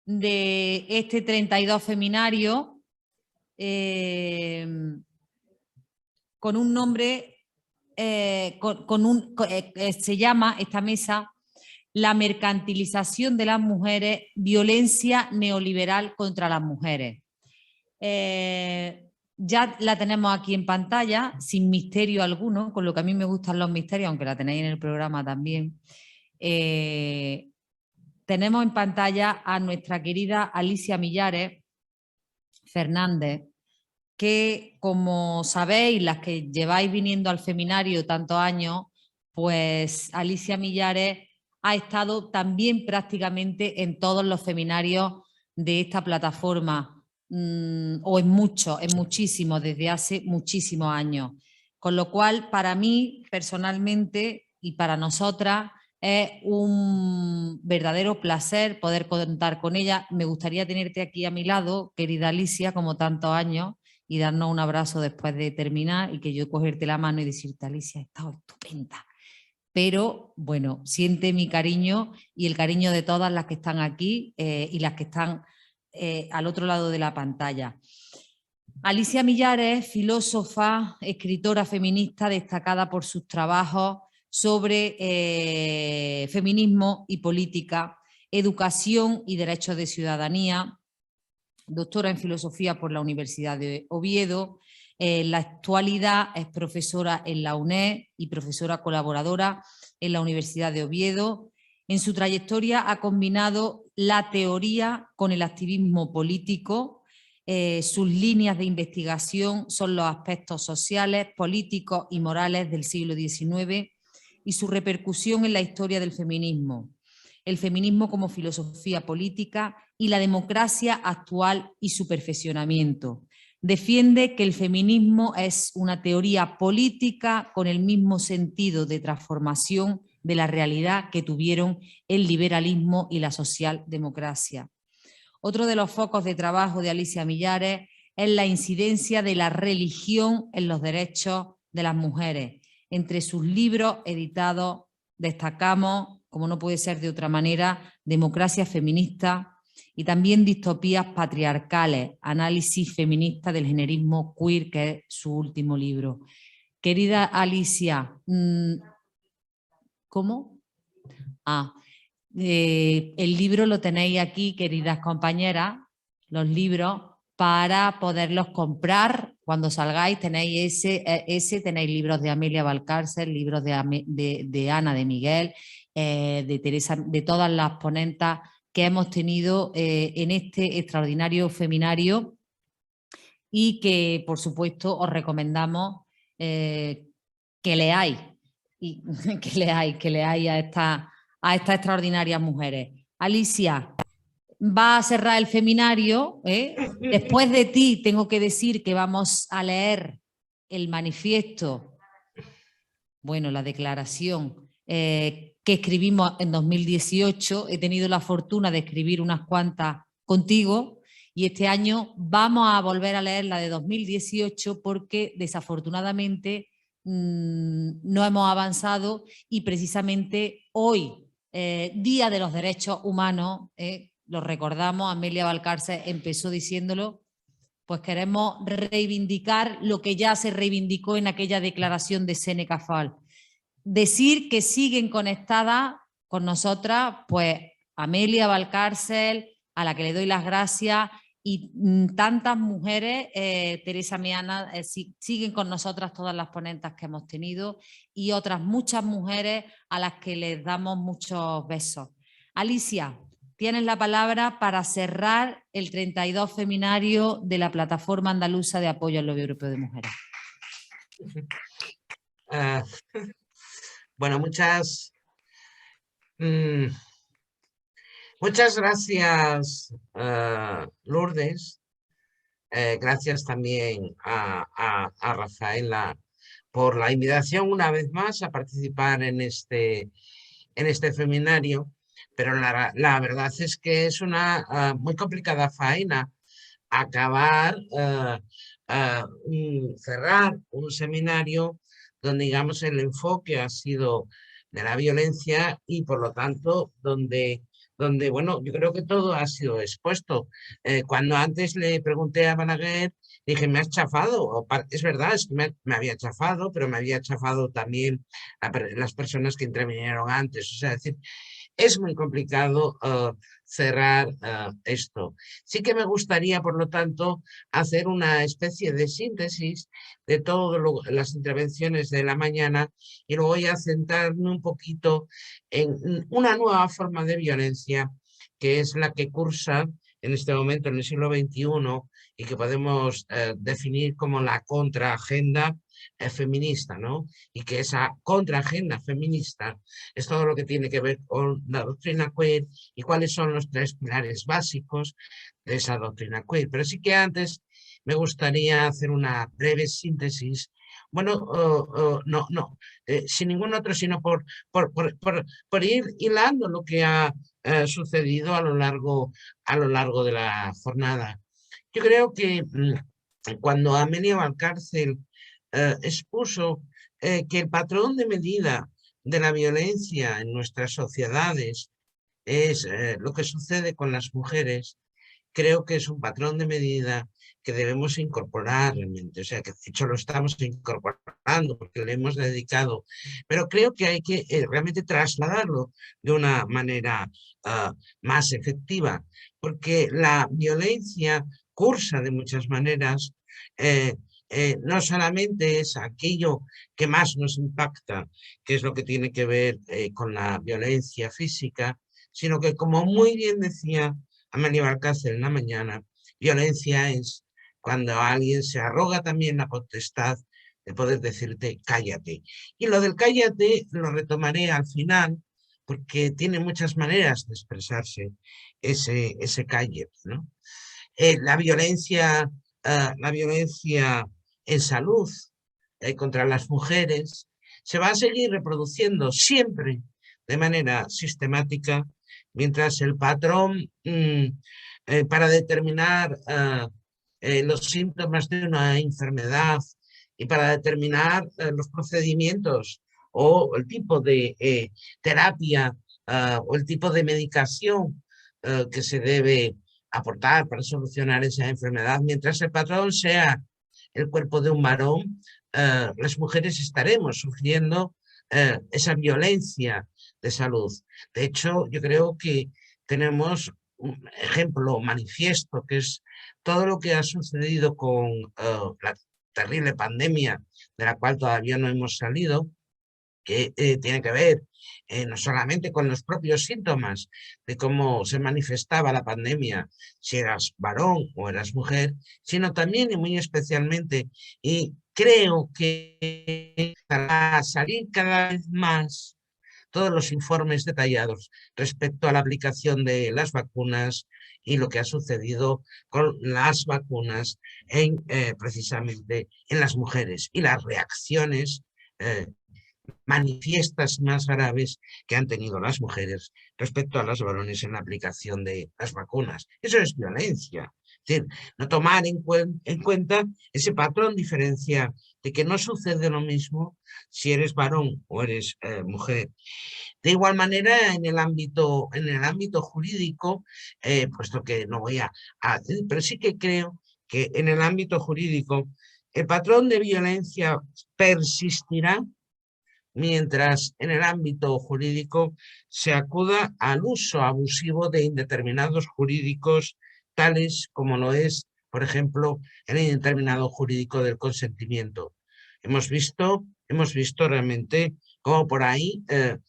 de este 32 feminario con un nombre, se llama esta mesa La mercantilización de las mujeres, violencia neoliberal contra las mujeres. Ya la tenemos aquí en pantalla, sin misterio alguno, con lo que a mí me gustan los misterios, aunque la tenéis en el programa también. Tenemos en pantalla a nuestra querida Alicia Millares Fernández, que, como sabéis, las que lleváis viniendo al feminario tantos años, pues Alicia Millares ha estado también prácticamente en todos los feminarios de esta plataforma, o en muchísimos, desde hace muchísimos años. Con lo cual, para mí, personalmente, y para nosotras, es un verdadero placer poder contar con ella. Me gustaría tenerte aquí a mi lado, querida Alicia, como tantos años, y darnos un abrazo después de terminar y que yo cogerte la mano y decirte, Alicia, has estado estupenda. Pero bueno, siente mi cariño y el cariño de todas las que están aquí y las que están al otro lado de la pantalla. Alicia Millares, filósofa, escritora feminista destacada por sus trabajos sobre feminismo y política, educación y derechos de ciudadanía, doctora en filosofía por la Universidad de Oviedo. En la actualidad es profesora en la UNED y profesora colaboradora en la Universidad de Oviedo. En su trayectoria ha combinado la teoría con el activismo político. Sus líneas de investigación son los aspectos sociales, políticos y morales del siglo XIX y su repercusión en la historia del feminismo. El feminismo como filosofía política y la democracia actual y su perfeccionamiento. Defiende que el feminismo es una teoría política con el mismo sentido de transformación de la realidad que tuvieron el liberalismo y la socialdemocracia. Otro de los focos de trabajo de Alicia Millares es la incidencia de la religión en los derechos de las mujeres. Entre sus libros editados destacamos, como no puede ser de otra manera, Democracia feminista y también Distopías patriarcales, análisis feminista del generismo queer, que es su último libro. Querida Alicia, ¿cómo? El libro lo tenéis aquí, queridas compañeras, los libros, para poderlos comprar cuando salgáis. Tenéis tenéis libros de Amelia Valcárcel, libros de Ana de Miguel, de Teresa, de todas las ponentas que hemos tenido en este extraordinario feminario y que, por supuesto, os recomendamos que leáis y que leáis a estas extraordinarias mujeres. Alicia, va a cerrar el feminario. Después de ti tengo que decir que vamos a leer el manifiesto, bueno, la declaración que escribimos en 2018. He tenido la fortuna de escribir unas cuantas contigo y este año vamos a volver a leer la de 2018 porque desafortunadamente no hemos avanzado y precisamente hoy, Día de los Derechos Humanos, lo recordamos, Amelia Valcárcel empezó diciéndolo, pues queremos reivindicar lo que ya se reivindicó en aquella declaración de Séneca Fall. Decir que siguen conectadas con nosotras, pues Amelia Valcárcel, a la que le doy las gracias, y tantas mujeres, Teresa Miana, siguen con nosotras todas las ponentas que hemos tenido y otras muchas mujeres a las que les damos muchos besos. Alicia, tienes la palabra para cerrar el 32 feminario de la Plataforma Andaluza de Apoyo al Lobby Europeo de Mujeres. Bueno, muchas gracias, Lourdes. Gracias también a Rafaela por la invitación una vez más a participar en este feminario, pero la verdad es que es una muy complicada faena acabar, cerrar un seminario donde, digamos, el enfoque ha sido de la violencia y, por lo tanto, donde donde, bueno, yo creo que todo ha sido expuesto. Cuando antes le pregunté a Balaguer, dije, me has chafado. Es verdad, es que me había chafado, pero me había chafado también las personas que intervinieron antes. O sea, es decir, es muy complicado cerrar esto. Sí que me gustaría, por lo tanto, hacer una especie de síntesis de todas las intervenciones de la mañana y luego voy a centrarme un poquito en una nueva forma de violencia que es la que cursa en este momento en el siglo XXI y que podemos definir como la contraagenda feminista, ¿no? Y que esa contraagenda feminista es todo lo que tiene que ver con la doctrina queer y cuáles son los 3 pilares básicos de esa doctrina queer. Pero sí que antes me gustaría hacer una breve síntesis, bueno, sin ningún otro, sino por ir hilando lo que ha sucedido a lo largo de la jornada. Yo creo que cuando Amelia Valcárcel expuso que el patrón de medida de la violencia en nuestras sociedades es lo que sucede con las mujeres, creo que es un patrón de medida que debemos incorporar realmente. O sea, que de hecho lo estamos incorporando porque le hemos dedicado, pero creo que hay que realmente trasladarlo de una manera más efectiva, porque la violencia cursa de muchas maneras. eh, no solamente es aquello que más nos impacta, que es lo que tiene que ver con la violencia física, sino que, como muy bien decía Amelia Valcárcel en la mañana, violencia es cuando alguien se arroga también la potestad de poder decirte cállate. Y lo del cállate lo retomaré al final, porque tiene muchas maneras de expresarse ese cállate, ¿no? La violencia en salud contra las mujeres se va a seguir reproduciendo siempre de manera sistemática, mientras el patrón para determinar los síntomas de una enfermedad y para determinar los procedimientos o el tipo de terapia o el tipo de medicación que se debe aportar para solucionar esa enfermedad. Mientras el patrón sea el cuerpo de un varón, las mujeres estaremos sufriendo esa violencia de salud. De hecho, yo creo que tenemos un ejemplo manifiesto, que es todo lo que ha sucedido con la terrible pandemia de la cual todavía no hemos salido, que tiene que ver no solamente con los propios síntomas de cómo se manifestaba la pandemia, si eras varón o eras mujer, sino también y muy especialmente, y creo que para salir cada vez más todos los informes detallados respecto a la aplicación de las vacunas y lo que ha sucedido con las vacunas precisamente en las mujeres y las reacciones manifiestas más graves que han tenido las mujeres respecto a los varones en la aplicación de las vacunas. Eso es violencia. Es decir, no tomar en cuenta ese patrón diferencial de que no sucede lo mismo si eres varón o eres mujer. De igual manera, en el ámbito jurídico, puesto que no voy a decir, pero sí que creo que en el ámbito jurídico el patrón de violencia persistirá mientras en el ámbito jurídico se acuda al uso abusivo de indeterminados jurídicos, tales como lo es, por ejemplo, el indeterminado jurídico del consentimiento. Hemos visto realmente cómo por ahí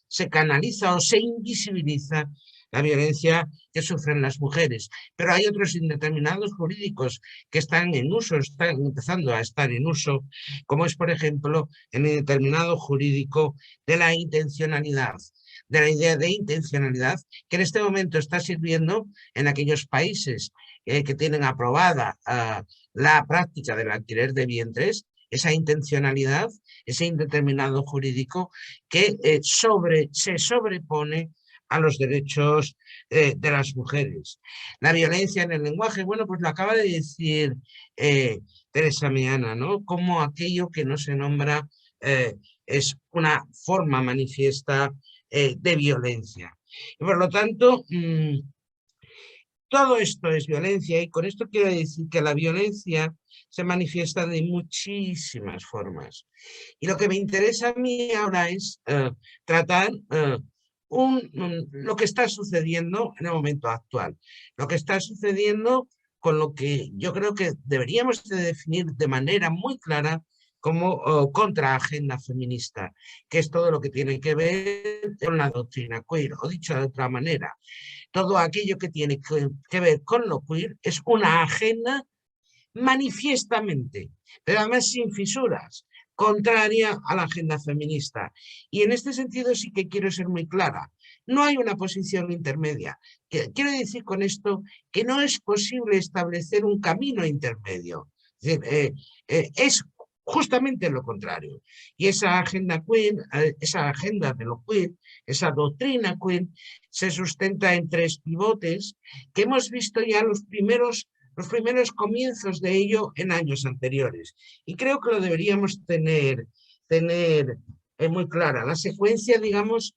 se canaliza o se invisibiliza la violencia que sufren las mujeres. Pero hay otros indeterminados jurídicos que están en uso, están empezando a estar en uso, como es, por ejemplo, el indeterminado jurídico de la intencionalidad, de la idea de intencionalidad, que en este momento está sirviendo en aquellos países que tienen aprobada la práctica del alquiler de vientres, esa intencionalidad, ese indeterminado jurídico que se sobrepone a los derechos de las mujeres. La violencia en el lenguaje, bueno, pues lo acaba de decir Teresa Meana, ¿no? Como aquello que no se nombra es una forma manifiesta de violencia. Y por lo tanto, todo esto es violencia, y con esto quiero decir que la violencia se manifiesta de muchísimas formas. Y lo que me interesa a mí ahora es tratar lo que está sucediendo en el momento actual, lo que está sucediendo con lo que yo creo que deberíamos de definir de manera muy clara como contraagenda feminista, que es todo lo que tiene que ver con la doctrina queer, o dicho de otra manera, todo aquello que tiene que ver con lo queer es una agenda manifiestamente, pero además sin fisuras, contraria a la agenda feminista. Y en este sentido sí que quiero ser muy clara. No hay una posición intermedia. Quiero decir con esto que no es posible establecer un camino intermedio. Es decir, es justamente lo contrario. Y esa agenda queer, esa agenda de lo queer, esa doctrina queer, se sustenta en tres pivotes que hemos visto ya los primeros comienzos de ello en años anteriores. Y creo que lo deberíamos tener muy clara. La secuencia, digamos,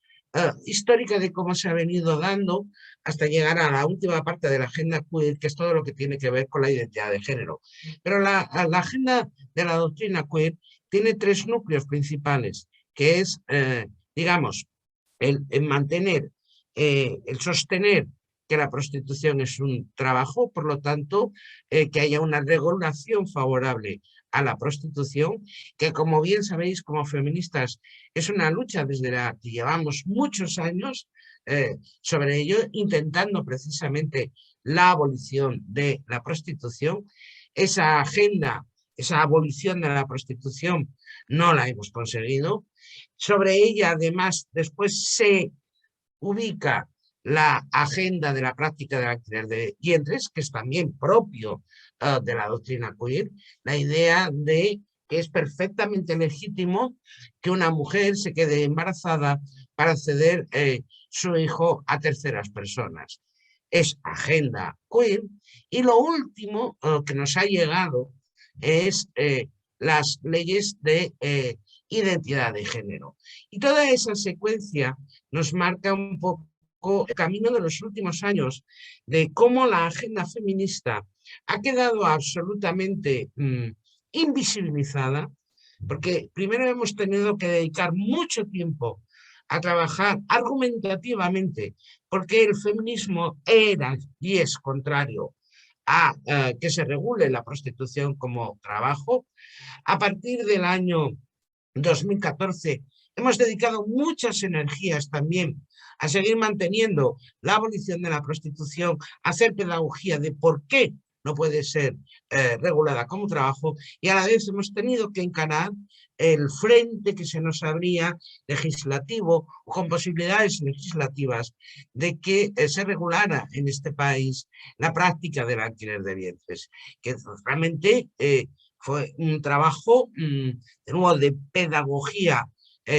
histórica de cómo se ha venido dando hasta llegar a la última parte de la agenda queer, que es todo lo que tiene que ver con la identidad de género. Pero la agenda de la doctrina queer tiene tres núcleos principales, que es, digamos, el mantener, el sostener que la prostitución es un trabajo, por lo tanto, que haya una regulación favorable a la prostitución, que como bien sabéis como feministas es una lucha desde la que llevamos muchos años sobre ello, intentando precisamente la abolición de la prostitución. Esa agenda, esa abolición de la prostitución no la hemos conseguido. Sobre ella, además, después se ubica la agenda de la práctica del alquiler de vientres, que es también propio de la doctrina queer, la idea de que es perfectamente legítimo que una mujer se quede embarazada para ceder su hijo a terceras personas. Es agenda queer. Y lo último que nos ha llegado es las leyes de identidad de género. Y toda esa secuencia nos marca un poco el camino de los últimos años, de cómo la agenda feminista ha quedado absolutamente invisibilizada, porque primero hemos tenido que dedicar mucho tiempo a trabajar argumentativamente, porque el feminismo era y es contrario a que se regule la prostitución como trabajo. A partir del año 2014 hemos dedicado muchas energías también a seguir manteniendo la abolición de la prostitución, a hacer pedagogía de por qué no puede ser regulada como trabajo, y a la vez hemos tenido que encarar el frente que se nos abría legislativo o con posibilidades legislativas de que se regulara en este país la práctica del alquiler de vientres, que realmente fue un trabajo de nuevo de pedagogía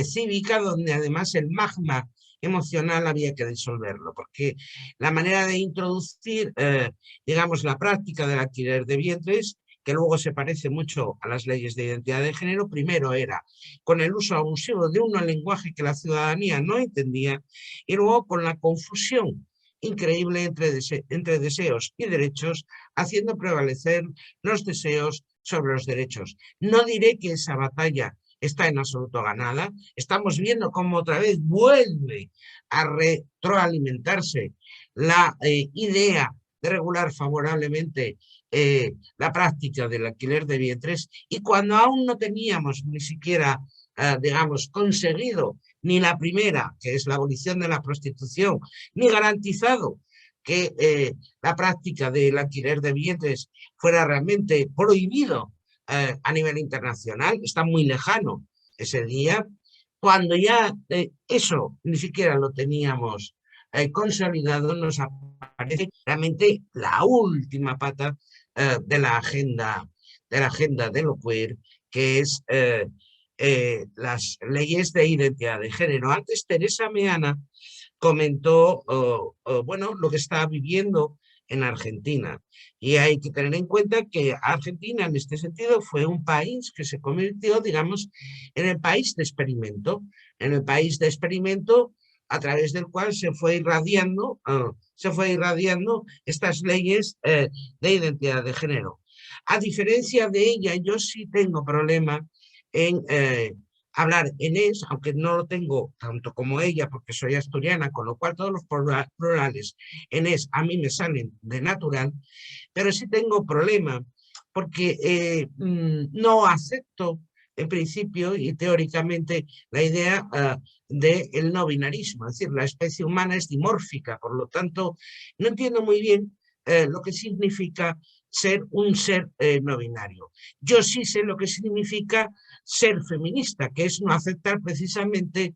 cívica, donde además el magma emocional había que disolverlo, porque la manera de introducir, digamos, la práctica del alquiler de vientres, que luego se parece mucho a las leyes de identidad de género, primero era con el uso abusivo de un lenguaje que la ciudadanía no entendía, y luego con la confusión increíble entre deseos y derechos, haciendo prevalecer los deseos sobre los derechos. No diré que esa batalla está en absoluto ganada. Estamos viendo cómo otra vez vuelve a retroalimentarse la idea de regular favorablemente la práctica del alquiler de vientres, y cuando aún no teníamos ni siquiera, digamos, conseguido ni la primera, que es la abolición de la prostitución, ni garantizado que la práctica del alquiler de vientres fuera realmente prohibido a nivel internacional, está muy lejano ese día, cuando ya eso ni siquiera lo teníamos consolidado, nos aparece realmente la última pata de la agenda de lo queer, que es las leyes de identidad de género. Antes Teresa Meana comentó bueno, lo que está viviendo en Argentina. Y hay que tener en cuenta que Argentina, en este sentido, fue un país que se convirtió, digamos, en el país de experimento. En el país de experimento a través del cual se fue irradiando estas leyes de identidad de género. A diferencia de ella, yo sí tengo problema en hablar enés, aunque no lo tengo tanto como ella, porque soy asturiana, con lo cual todos los plurales enés a mí me salen de natural, pero sí tengo problema porque no acepto en principio y teóricamente la idea del no binarismo, es decir, la especie humana es dimórfica, por lo tanto no entiendo muy bien lo que significa ser un ser no binario. Yo sí sé lo que significa ser feminista, que es no aceptar precisamente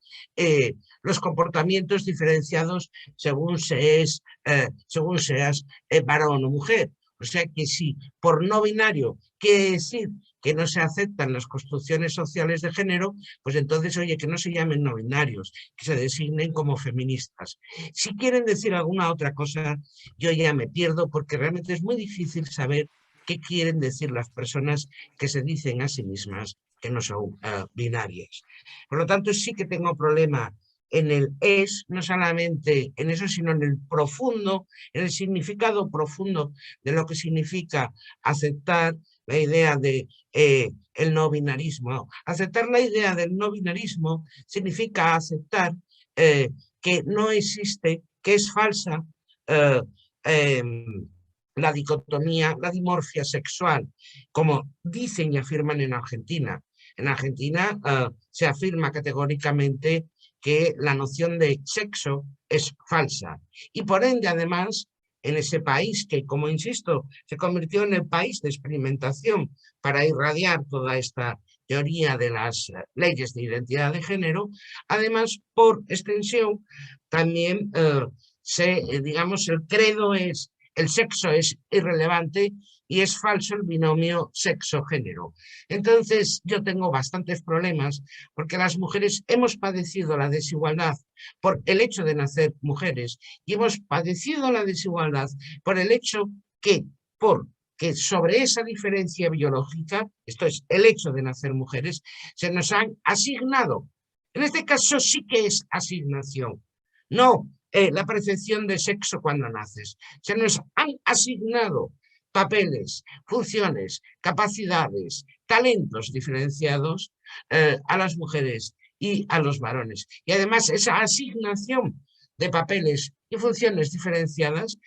los comportamientos diferenciados según seas varón o mujer. O sea que si por no binario quiere decir que no se aceptan las construcciones sociales de género, pues entonces, oye, que no se llamen no binarios, que se designen como feministas. Si quieren decir alguna otra cosa, yo ya me pierdo porque realmente es muy difícil saber qué quieren decir las personas que se dicen a sí mismas que no son binarias. Por lo tanto, sí que tengo problema en el es, no solamente en eso, sino en el profundo, en el significado profundo de lo que significa aceptar la idea de el no binarismo. Aceptar la idea del no binarismo significa aceptar que no existe, que es falsa eh, la dicotomía, la dimorfia sexual, como dicen y afirman en Argentina. En Argentina se afirma categóricamente que la noción de sexo es falsa. Y por ende, además, en ese país que, como insisto, se convirtió en el país de experimentación para irradiar toda esta teoría de las leyes de identidad de género, además, por extensión, también digamos, el credo es el sexo es irrelevante y es falso el binomio sexo-género. Entonces, yo tengo bastantes problemas porque las mujeres hemos padecido la desigualdad por el hecho de nacer mujeres y hemos padecido la desigualdad por el hecho que sobre esa diferencia biológica, esto es, el hecho de nacer mujeres, se nos han asignado. En este caso sí que es asignación, no la percepción de sexo cuando naces. Se nos han asignado papeles, funciones, capacidades, talentos diferenciados a las mujeres y a los varones. Y además esa asignación de papeles y funciones diferenciadas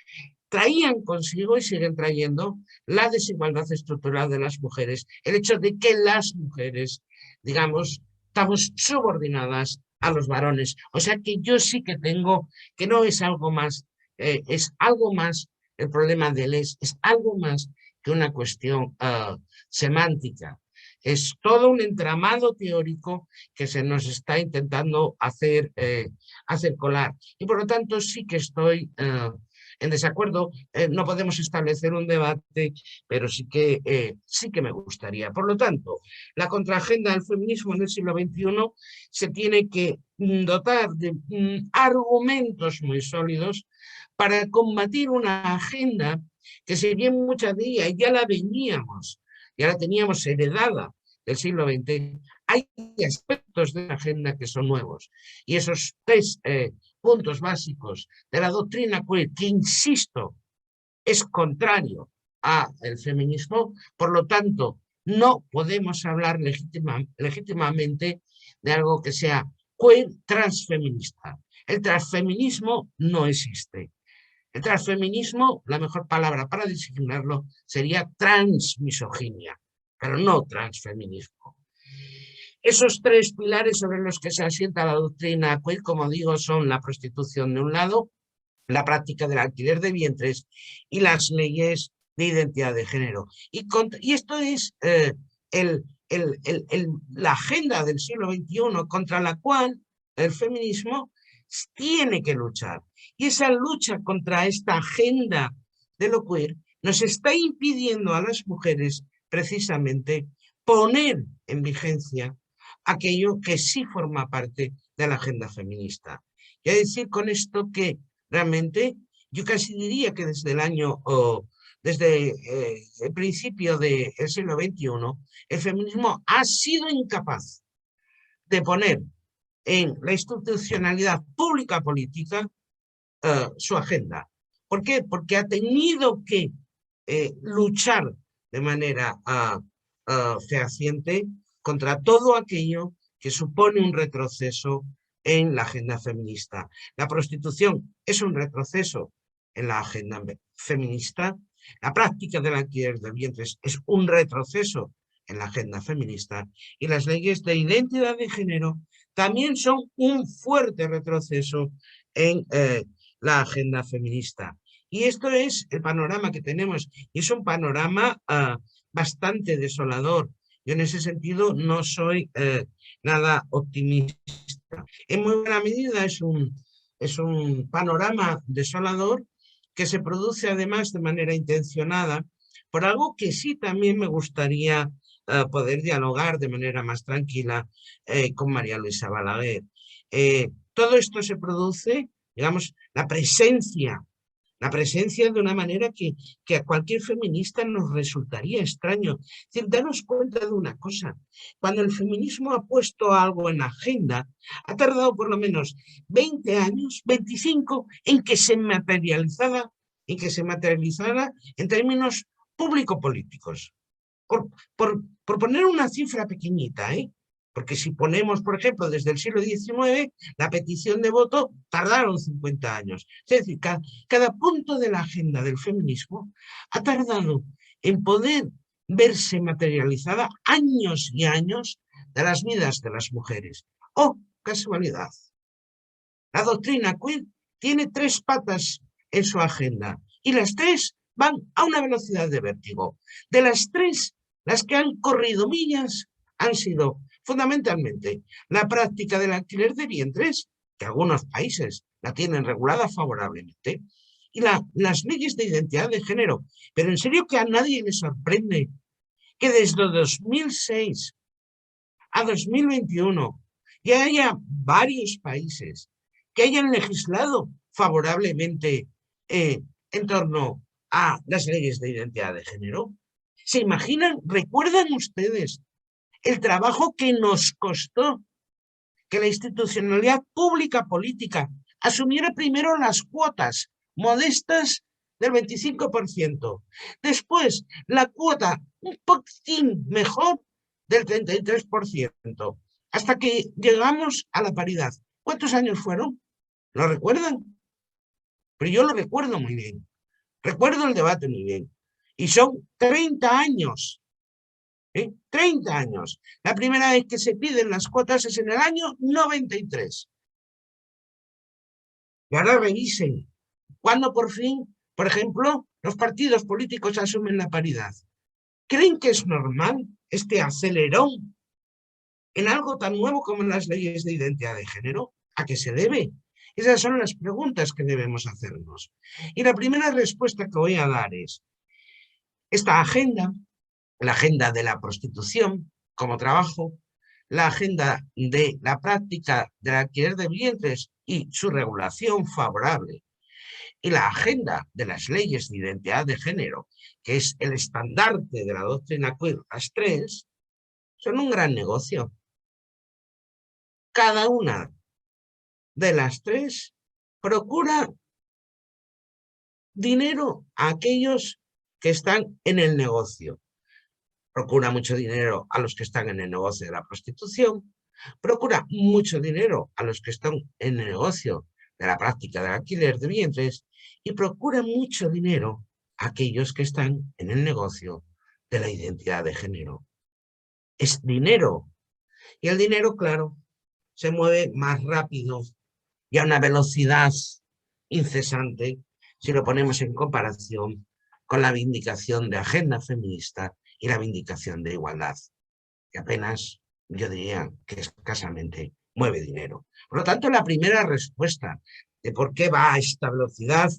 traían consigo y siguen trayendo la desigualdad estructural de las mujeres, el hecho de que las mujeres, digamos, estamos subordinadas a los varones. O sea que yo sí que tengo, que no es algo más, es algo más, el problema del es algo más que una cuestión semántica. Es todo un entramado teórico que se nos está intentando hacer colar. Y por lo tanto sí que estoy en desacuerdo. No podemos establecer un debate, pero sí que me gustaría. Por lo tanto, la contraagenda del feminismo en el siglo XXI se tiene que dotar de argumentos muy sólidos para combatir una agenda que, si bien muchas de ellas ya la veníamos, ya la teníamos heredada del siglo XX, hay aspectos de la agenda que son nuevos. Y esos tres puntos básicos de la doctrina queer, que insisto, es contrario al feminismo, por lo tanto, no podemos hablar legítimamente de algo que sea queer transfeminista. El transfeminismo no existe. El transfeminismo, la mejor palabra para designarlo sería transmisoginia, pero no transfeminismo. Esos tres pilares sobre los que se asienta la doctrina queer, como digo, son la prostitución de un lado, la práctica del alquiler de vientres y las leyes de identidad de género. Y esto es la agenda del siglo XXI contra la cual el feminismo tiene que luchar. Y esa lucha contra esta agenda de lo queer nos está impidiendo a las mujeres precisamente poner en vigencia aquello que sí forma parte de la agenda feminista. Y a decir con esto que realmente yo casi diría que desde desde el principio del siglo XXI, el feminismo ha sido incapaz de poner en la institucionalidad pública política su agenda. ¿Por qué? Porque ha tenido que luchar de manera fehaciente contra todo aquello que supone un retroceso en la agenda feminista. La prostitución es un retroceso en la agenda feminista. La práctica del alquiler de vientres es un retroceso en la agenda feminista. Y las leyes de identidad de género también son un fuerte retroceso en la agenda feminista. Y esto es el panorama que tenemos. Y es un panorama bastante desolador. Yo en ese sentido no soy nada optimista. En muy buena medida es un panorama desolador que se produce además de manera intencionada por algo que sí también me gustaría poder dialogar de manera más tranquila con María Luisa Balaguer. Todo esto se produce, digamos, la presencia de una manera que a cualquier feminista nos resultaría extraño. Es decir, daros cuenta de una cosa, cuando el feminismo ha puesto algo en la agenda, ha tardado por lo menos 20 años, 25, en que se materializara en términos público-políticos. Por poner una cifra pequeñita, porque si ponemos, por ejemplo, desde el siglo XIX, la petición de voto tardaron 50 años. Es decir, cada punto de la agenda del feminismo ha tardado en poder verse materializada años y años de las vidas de las mujeres. ¡Oh, casualidad! La doctrina queer tiene 3 patas en su agenda y las 3 van a una velocidad de vértigo. De las 3, las que han corrido millas han sido fundamentalmente la práctica del alquiler de vientres, que algunos países la tienen regulada favorablemente, y las leyes de identidad de género. Pero en serio que a nadie le sorprende que desde 2006 a 2021 ya haya varios países que hayan legislado favorablemente en torno a las leyes de identidad de género. ¿Se imaginan? ¿Recuerdan ustedes el trabajo que nos costó que la institucionalidad pública política asumiera primero las cuotas modestas del 25%, después la cuota un poquitín mejor del 33%, hasta que llegamos a la paridad? ¿Cuántos años fueron? ¿Lo recuerdan? Pero yo lo recuerdo muy bien. Recuerdo el debate muy bien. Y son 30 años. 30 años. La primera vez que se piden las cuotas es en el año 93. Y ahora revisen. ¿Cuándo por fin, por ejemplo, los partidos políticos asumen la paridad? ¿Creen que es normal este acelerón en algo tan nuevo como las leyes de identidad de género? ¿A qué se debe? Esas son las preguntas que debemos hacernos. Y la primera respuesta que voy a dar es, esta agenda, la agenda de la prostitución como trabajo, la agenda de la práctica del alquiler de vientres y su regulación favorable, y la agenda de las leyes de identidad de género, que es el estandarte de la doctrina queer, las 3, son un gran negocio. Cada una de las 3 procura dinero a aquellos que están en el negocio. Procura mucho dinero a los que están en el negocio de la prostitución, procura mucho dinero a los que están en el negocio de la práctica del alquiler de vientres y procura mucho dinero a aquellos que están en el negocio de la identidad de género. Es dinero. Y el dinero, claro, se mueve más rápido y a una velocidad incesante si lo ponemos en comparación con la vindicación de agenda feminista y la vindicación de igualdad, que apenas, yo diría, que escasamente mueve dinero. Por lo tanto, la primera respuesta de por qué va a esta velocidad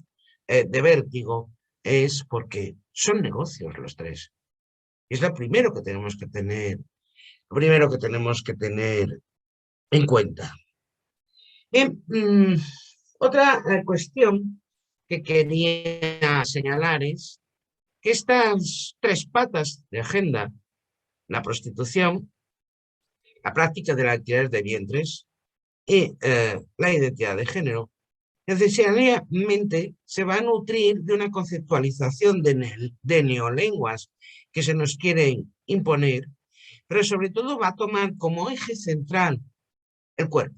de vértigo es porque son negocios los 3. Y es lo primero que tenemos que tener, en cuenta. Bien, otra cuestión que quería señalar es que estas 3 patas de agenda, la prostitución, la práctica del alquiler de vientres y la identidad de género, necesariamente se va a nutrir de una conceptualización de neolenguas que se nos quieren imponer, pero sobre todo va a tomar como eje central el cuerpo.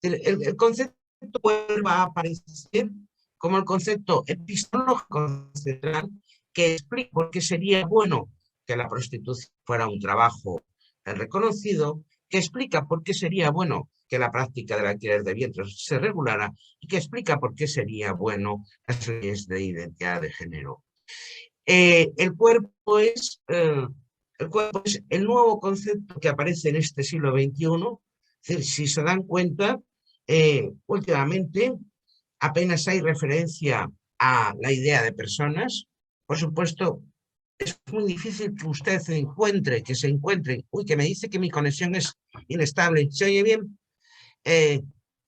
El concepto cuerpo va a aparecer como el concepto epistemológico central que explica por qué sería bueno que la prostitución fuera un trabajo reconocido, que explica por qué sería bueno que la práctica del alquiler de vientres se regulara y que explica por qué sería bueno las leyes de identidad de género. El cuerpo es el nuevo concepto que aparece en este siglo XXI. Es decir, si se dan cuenta, últimamente apenas hay referencia a la idea de personas. Por supuesto, es muy difícil que usted se encuentre, uy, que me dice que mi conexión es inestable, ¿se oye bien?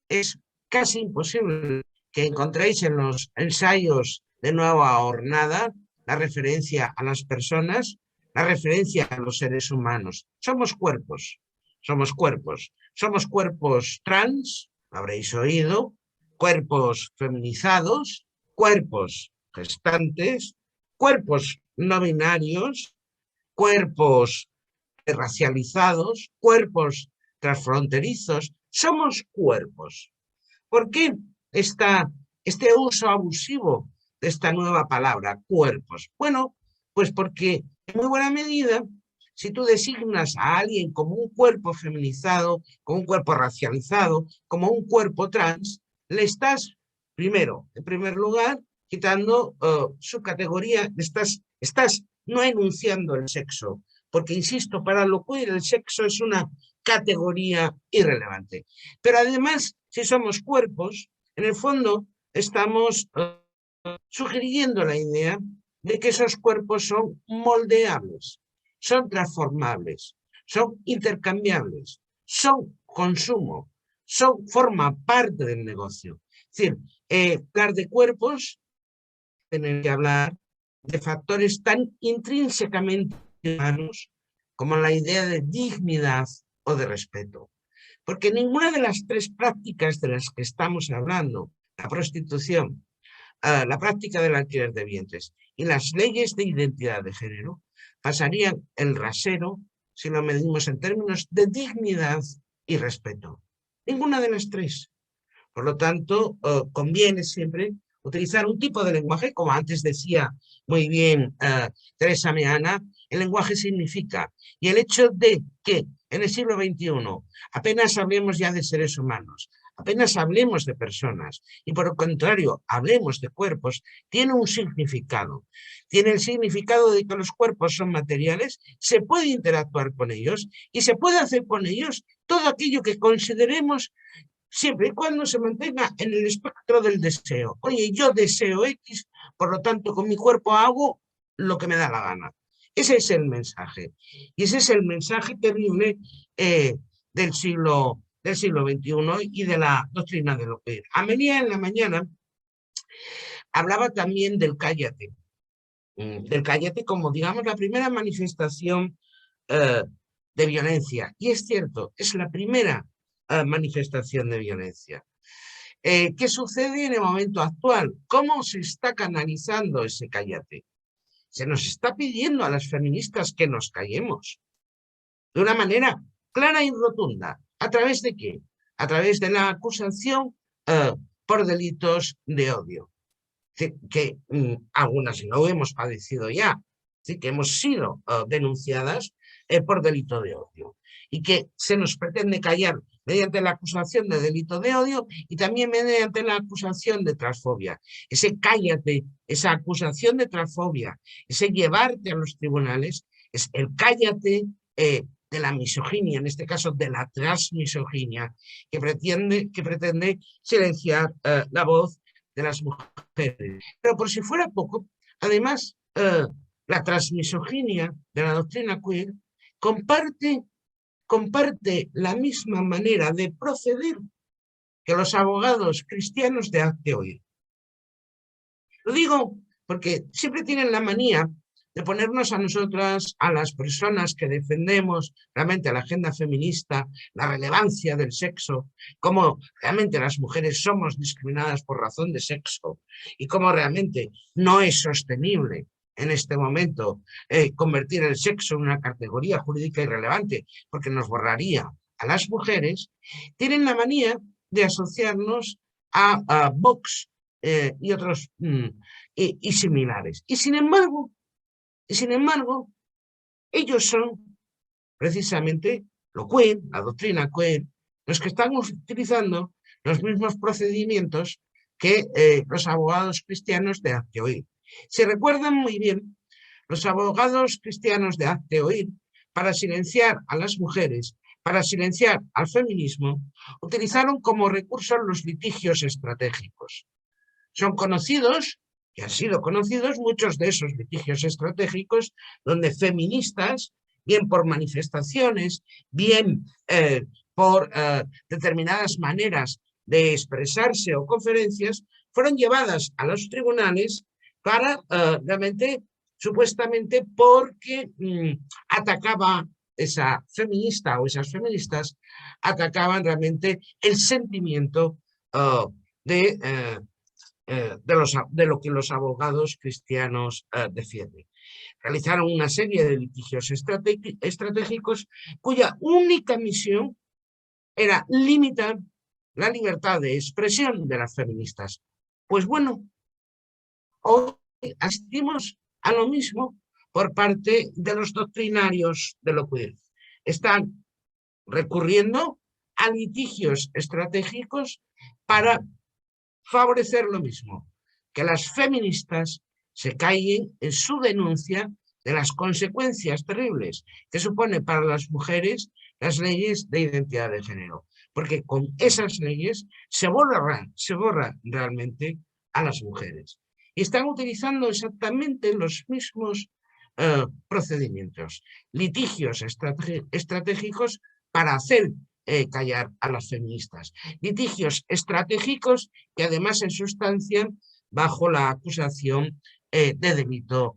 Es casi imposible que encontréis en los ensayos de Nueva Hornada la referencia a las personas, la referencia a los seres humanos. Somos cuerpos trans, lo habréis oído, cuerpos feminizados, cuerpos gestantes, cuerpos no binarios, cuerpos racializados, cuerpos transfronterizos. Somos cuerpos. ¿Por qué este uso abusivo de esta nueva palabra, cuerpos? Bueno, pues porque en muy buena medida, si tú designas a alguien como un cuerpo feminizado, como un cuerpo racializado, como un cuerpo trans, le estás, primero, en primer lugar, quitando su categoría, estás no enunciando el sexo, porque, insisto, para lo queer el sexo es una categoría irrelevante. Pero además, si somos cuerpos, en el fondo estamos sugiriendo la idea de que esos cuerpos son moldeables, son transformables, son intercambiables, son consumo, forma parte del negocio. Es decir, hablar de cuerpos, tener que hablar de factores tan intrínsecamente humanos como la idea de dignidad o de respeto. Porque ninguna de las tres prácticas de las que estamos hablando, la prostitución, la práctica del alquiler de vientres y las leyes de identidad de género, pasarían el rasero si lo medimos en términos de dignidad y respeto. Ninguna de las tres. Por lo tanto, conviene siempre utilizar un tipo de lenguaje, como antes decía muy bien Teresa Meana, el lenguaje significa. Y el hecho de que en el siglo XXI apenas hablemos ya de seres humanos, apenas hablemos de personas y por el contrario hablemos de cuerpos, tiene un significado. Tiene el significado de que los cuerpos son materiales, se puede interactuar con ellos y se puede hacer con ellos todo aquello que consideremos siempre y cuando se mantenga en el espectro del deseo. Oye, yo deseo X, por lo tanto con mi cuerpo hago lo que me da la gana. Ese es el mensaje. Y ese es el mensaje terrible del siglo XXI y de la doctrina de lo que era. Amelia en la mañana hablaba también del cállate. Del cállate como, digamos, la primera manifestación de violencia. Y es cierto, es la primera manifestación de violencia. ¿Qué sucede en el momento actual? ¿Cómo se está canalizando ese cállate? Se nos está pidiendo a las feministas que nos callemos de una manera clara y rotunda. ¿A través de qué? A través de la acusación por delitos de odio. Que algunas no hemos padecido ya, que hemos sido denunciadas por delito de odio y que se nos pretende callar mediante la acusación de delito de odio y también mediante la acusación de transfobia. Ese cállate, esa acusación de transfobia, ese llevarte a los tribunales, es el cállate de la misoginia, en este caso de la transmisoginia, que pretende silenciar la voz de las mujeres. Pero por si fuera poco, además, la transmisoginia de la doctrina queer comparte la misma manera de proceder que los abogados cristianos de hazte oír. Lo digo porque siempre tienen la manía de ponernos a nosotras, a las personas que defendemos realmente la agenda feminista, la relevancia del sexo, cómo realmente las mujeres somos discriminadas por razón de sexo y cómo realmente no es sostenible en este momento convertir el sexo en una categoría jurídica irrelevante, porque nos borraría a las mujeres, tienen la manía de asociarnos a Vox y otros y similares. Y sin embargo, ellos son precisamente lo queer, la doctrina queer, los que están utilizando los mismos procedimientos que los abogados cristianos de hazte oír. Se recuerdan muy bien, los abogados cristianos de hazte oír, para silenciar a las mujeres, para silenciar al feminismo, utilizaron como recurso los litigios estratégicos. Son conocidos, y han sido conocidos, muchos de esos litigios estratégicos, donde feministas, bien por manifestaciones, bien por determinadas maneras de expresarse o conferencias, fueron llevadas a los tribunales para realmente, supuestamente porque atacaba esa feminista o esas feministas, atacaban realmente el sentimiento de lo que los abogados cristianos defienden. Realizaron una serie de litigios estratégicos cuya única misión era limitar la libertad de expresión de las feministas. Pues bueno, hoy asistimos a lo mismo por parte de los doctrinarios de lo queer. Están recurriendo a litigios estratégicos para favorecer lo mismo, que las feministas se callen en su denuncia de las consecuencias terribles que supone para las mujeres las leyes de identidad de género, porque con esas leyes se borra realmente a las mujeres. Y están utilizando exactamente los mismos procedimientos, litigios estratégicos para hacer callar a las feministas. Litigios estratégicos que además se sustancian bajo la acusación de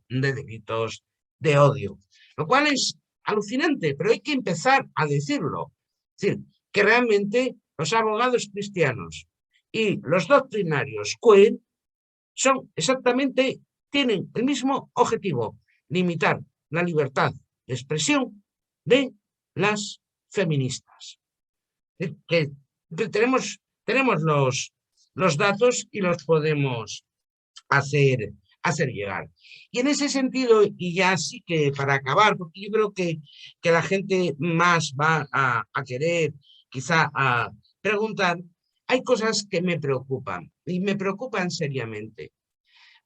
delitos de odio. Lo cual es alucinante, pero hay que empezar a decirlo. Es decir, que realmente los abogados cristianos y los doctrinarios queer son exactamente, tienen el mismo objetivo, limitar la libertad de expresión de las feministas. Que tenemos los datos y los podemos hacer llegar. Y en ese sentido, y ya sí que para acabar, porque yo creo que la gente más va a querer quizá a preguntar, hay cosas que me preocupan y me preocupan seriamente.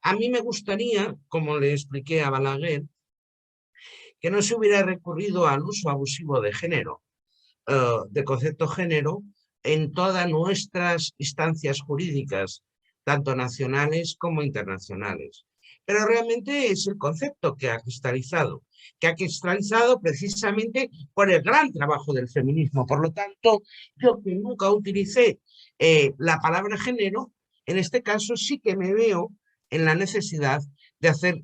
A mí me gustaría, como le expliqué a Balaguer, que no se hubiera recurrido al uso abusivo de género, de concepto género, en todas nuestras instancias jurídicas, tanto nacionales como internacionales. Pero realmente es el concepto que ha cristalizado precisamente por el gran trabajo del feminismo. Por lo tanto, yo que nunca utilicé la palabra género, en este caso sí que me veo en la necesidad de hacer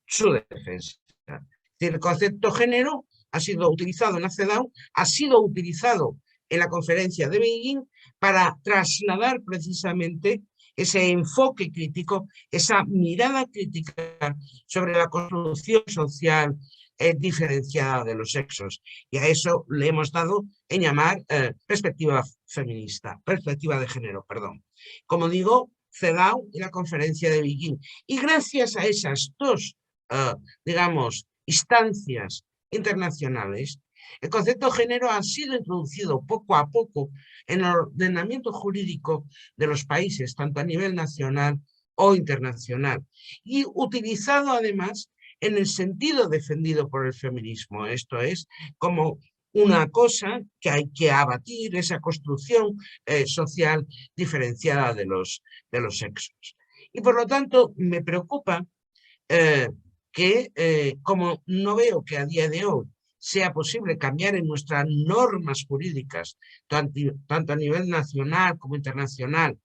su defensa. Es decir, el concepto género ha sido utilizado en la CEDAW, ha sido utilizado en la conferencia de Beijing para trasladar precisamente ese enfoque crítico, esa mirada crítica sobre la construcción social diferenciada de los sexos. Y a eso le hemos dado en llamar perspectiva feminista, perspectiva de género, perdón. Como digo, CEDAW y la conferencia de Beijing. Y gracias a esas dos, digamos, instancias internacionales, el concepto de género ha sido introducido poco a poco en el ordenamiento jurídico de los países, tanto a nivel nacional o internacional, y utilizado además en el sentido defendido por el feminismo. Esto es como una cosa que hay que abatir, esa construcción social diferenciada de los sexos. Y por lo tanto me preocupa que como no veo que a día de hoy sea posible cambiar en nuestras normas jurídicas, tanto a nivel nacional como internacional,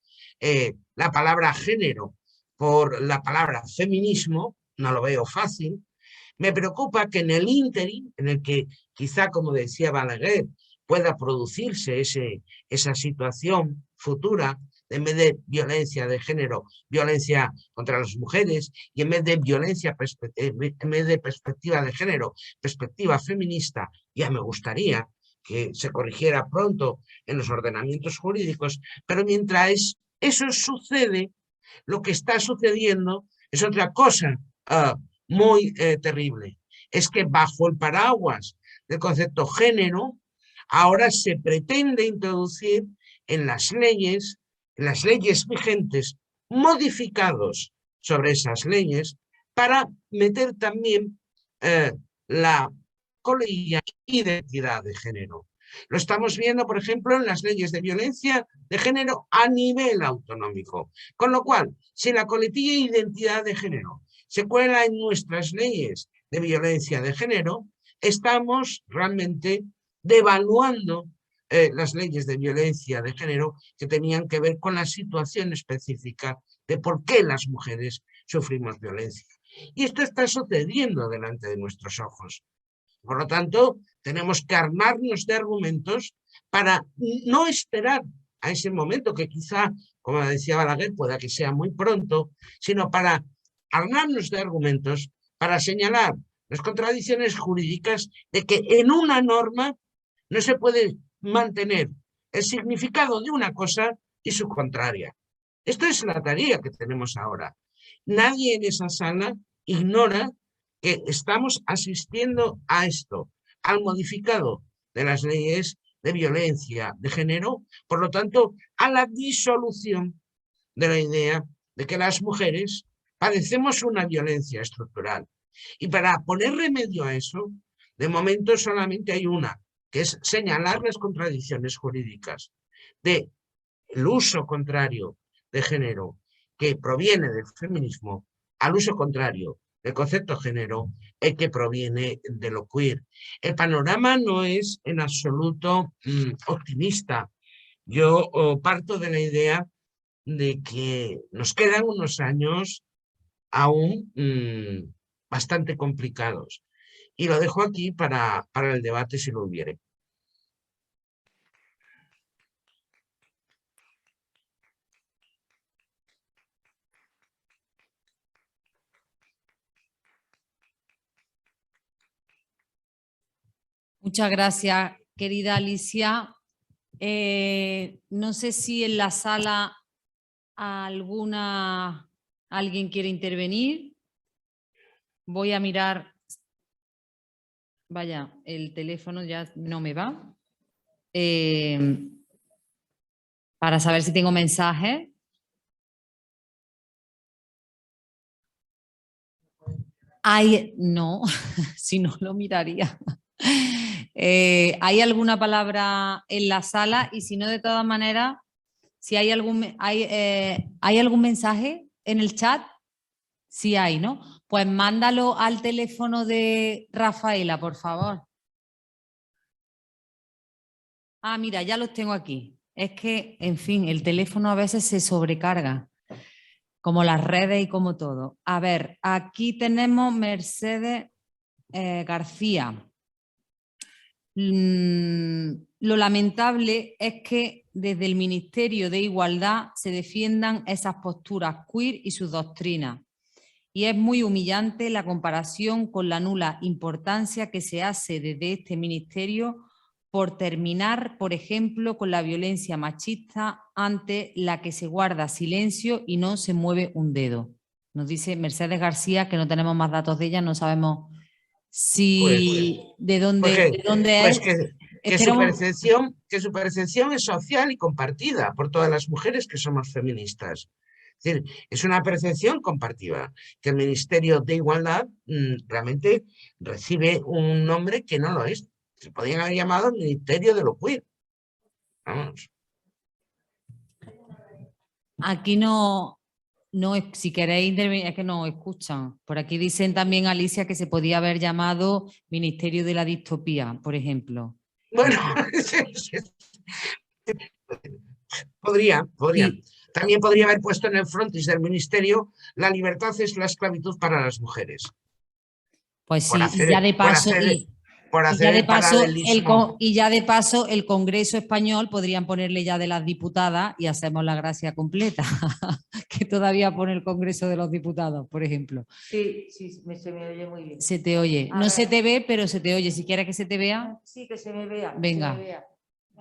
la palabra género por la palabra feminismo, no lo veo fácil, Me preocupa que en el ínterin, en el que quizá, como decía Balaguer, pueda producirse esa situación futura, en vez de violencia de género, violencia contra las mujeres, y en vez de violencia, en vez de perspectiva de género, perspectiva feminista, ya me gustaría que se corrigiera pronto en los ordenamientos jurídicos, pero mientras eso sucede, lo que está sucediendo es otra cosa muy terrible. Es que bajo el paraguas del concepto género, ahora se pretende introducir en las leyes vigentes, modificados sobre esas leyes, para meter también la coletilla identidad de género. Lo estamos viendo, por ejemplo, en las leyes de violencia de género a nivel autonómico. Con lo cual, si la coletilla identidad de género se cuela en nuestras leyes de violencia de género, estamos realmente devaluando las leyes de violencia de género que tenían que ver con la situación específica de por qué las mujeres sufrimos violencia. Y esto está sucediendo delante de nuestros ojos. Por lo tanto, tenemos que armarnos de argumentos para no esperar a ese momento que quizá, como decía Balaguer, pueda que sea muy pronto, sino para armarnos de argumentos para señalar las contradicciones jurídicas de que en una norma no se puede mantener el significado de una cosa y su contraria. Esto es la tarea que tenemos ahora. Nadie en esa sala ignora que estamos asistiendo a esto, al modificado de las leyes de violencia de género, por lo tanto, a la disolución de la idea de que las mujeres padecemos una violencia estructural. Y para poner remedio a eso, de momento solamente hay una, que es señalar las contradicciones jurídicas del uso contrario de género que proviene del feminismo al uso contrario del concepto género que proviene de lo queer. El panorama no es en absoluto optimista. Yo parto de la idea de que nos quedan unos años aún bastante complicados. Y lo dejo aquí para el debate si lo hubiere. Muchas gracias, querida Alicia. No sé si en la sala alguien quiere intervenir. Voy a mirar. Vaya, el teléfono ya no me va. Para saber si tengo mensajes. No, si no lo miraría. ¿Hay alguna palabra en la sala? Y si no, de todas maneras, si hay algún mensaje en el chat, sí hay, ¿no? Pues mándalo al teléfono de Rafaela, por favor. Ah, mira, ya los tengo aquí. Es que, en fin, el teléfono a veces se sobrecarga, como las redes y como todo. A ver, aquí tenemos Mercedes García. Lo lamentable es que desde el Ministerio de Igualdad se defiendan esas posturas queer y sus doctrinas. Y es muy humillante la comparación con la nula importancia que se hace desde este ministerio por terminar, por ejemplo, con la violencia machista ante la que se guarda silencio y no se mueve un dedo. Nos dice Mercedes García, que no tenemos más datos de ella, no sabemos si de dónde pues es. Que su percepción es social y compartida por todas las mujeres que somos feministas. Es decir, es una percepción compartida, que el Ministerio de Igualdad realmente recibe un nombre que no lo es. Se podrían haber llamado Ministerio de lo Queer. Vamos. Aquí no, si queréis intervenir, es que no escuchan. Por aquí dicen también, Alicia, que se podía haber llamado Ministerio de la Distopía, por ejemplo. Bueno, podrían. Sí. También podría haber puesto en el frontis del ministerio: la libertad es la esclavitud para las mujeres. Pues por sí, y ya hacer, de por paso, hacer, por y ya hacer de el paso, paralelismo. y ya de paso el Congreso español podrían ponerle ya de las diputadas y hacemos la gracia completa, que todavía pone el Congreso de los Diputados, por ejemplo. Sí, sí, se me oye muy bien. Se te oye. A No ver. se te ve, pero se te oye. Si quieres que se te vea, Sí, que se me vea. venga. Que se me vea.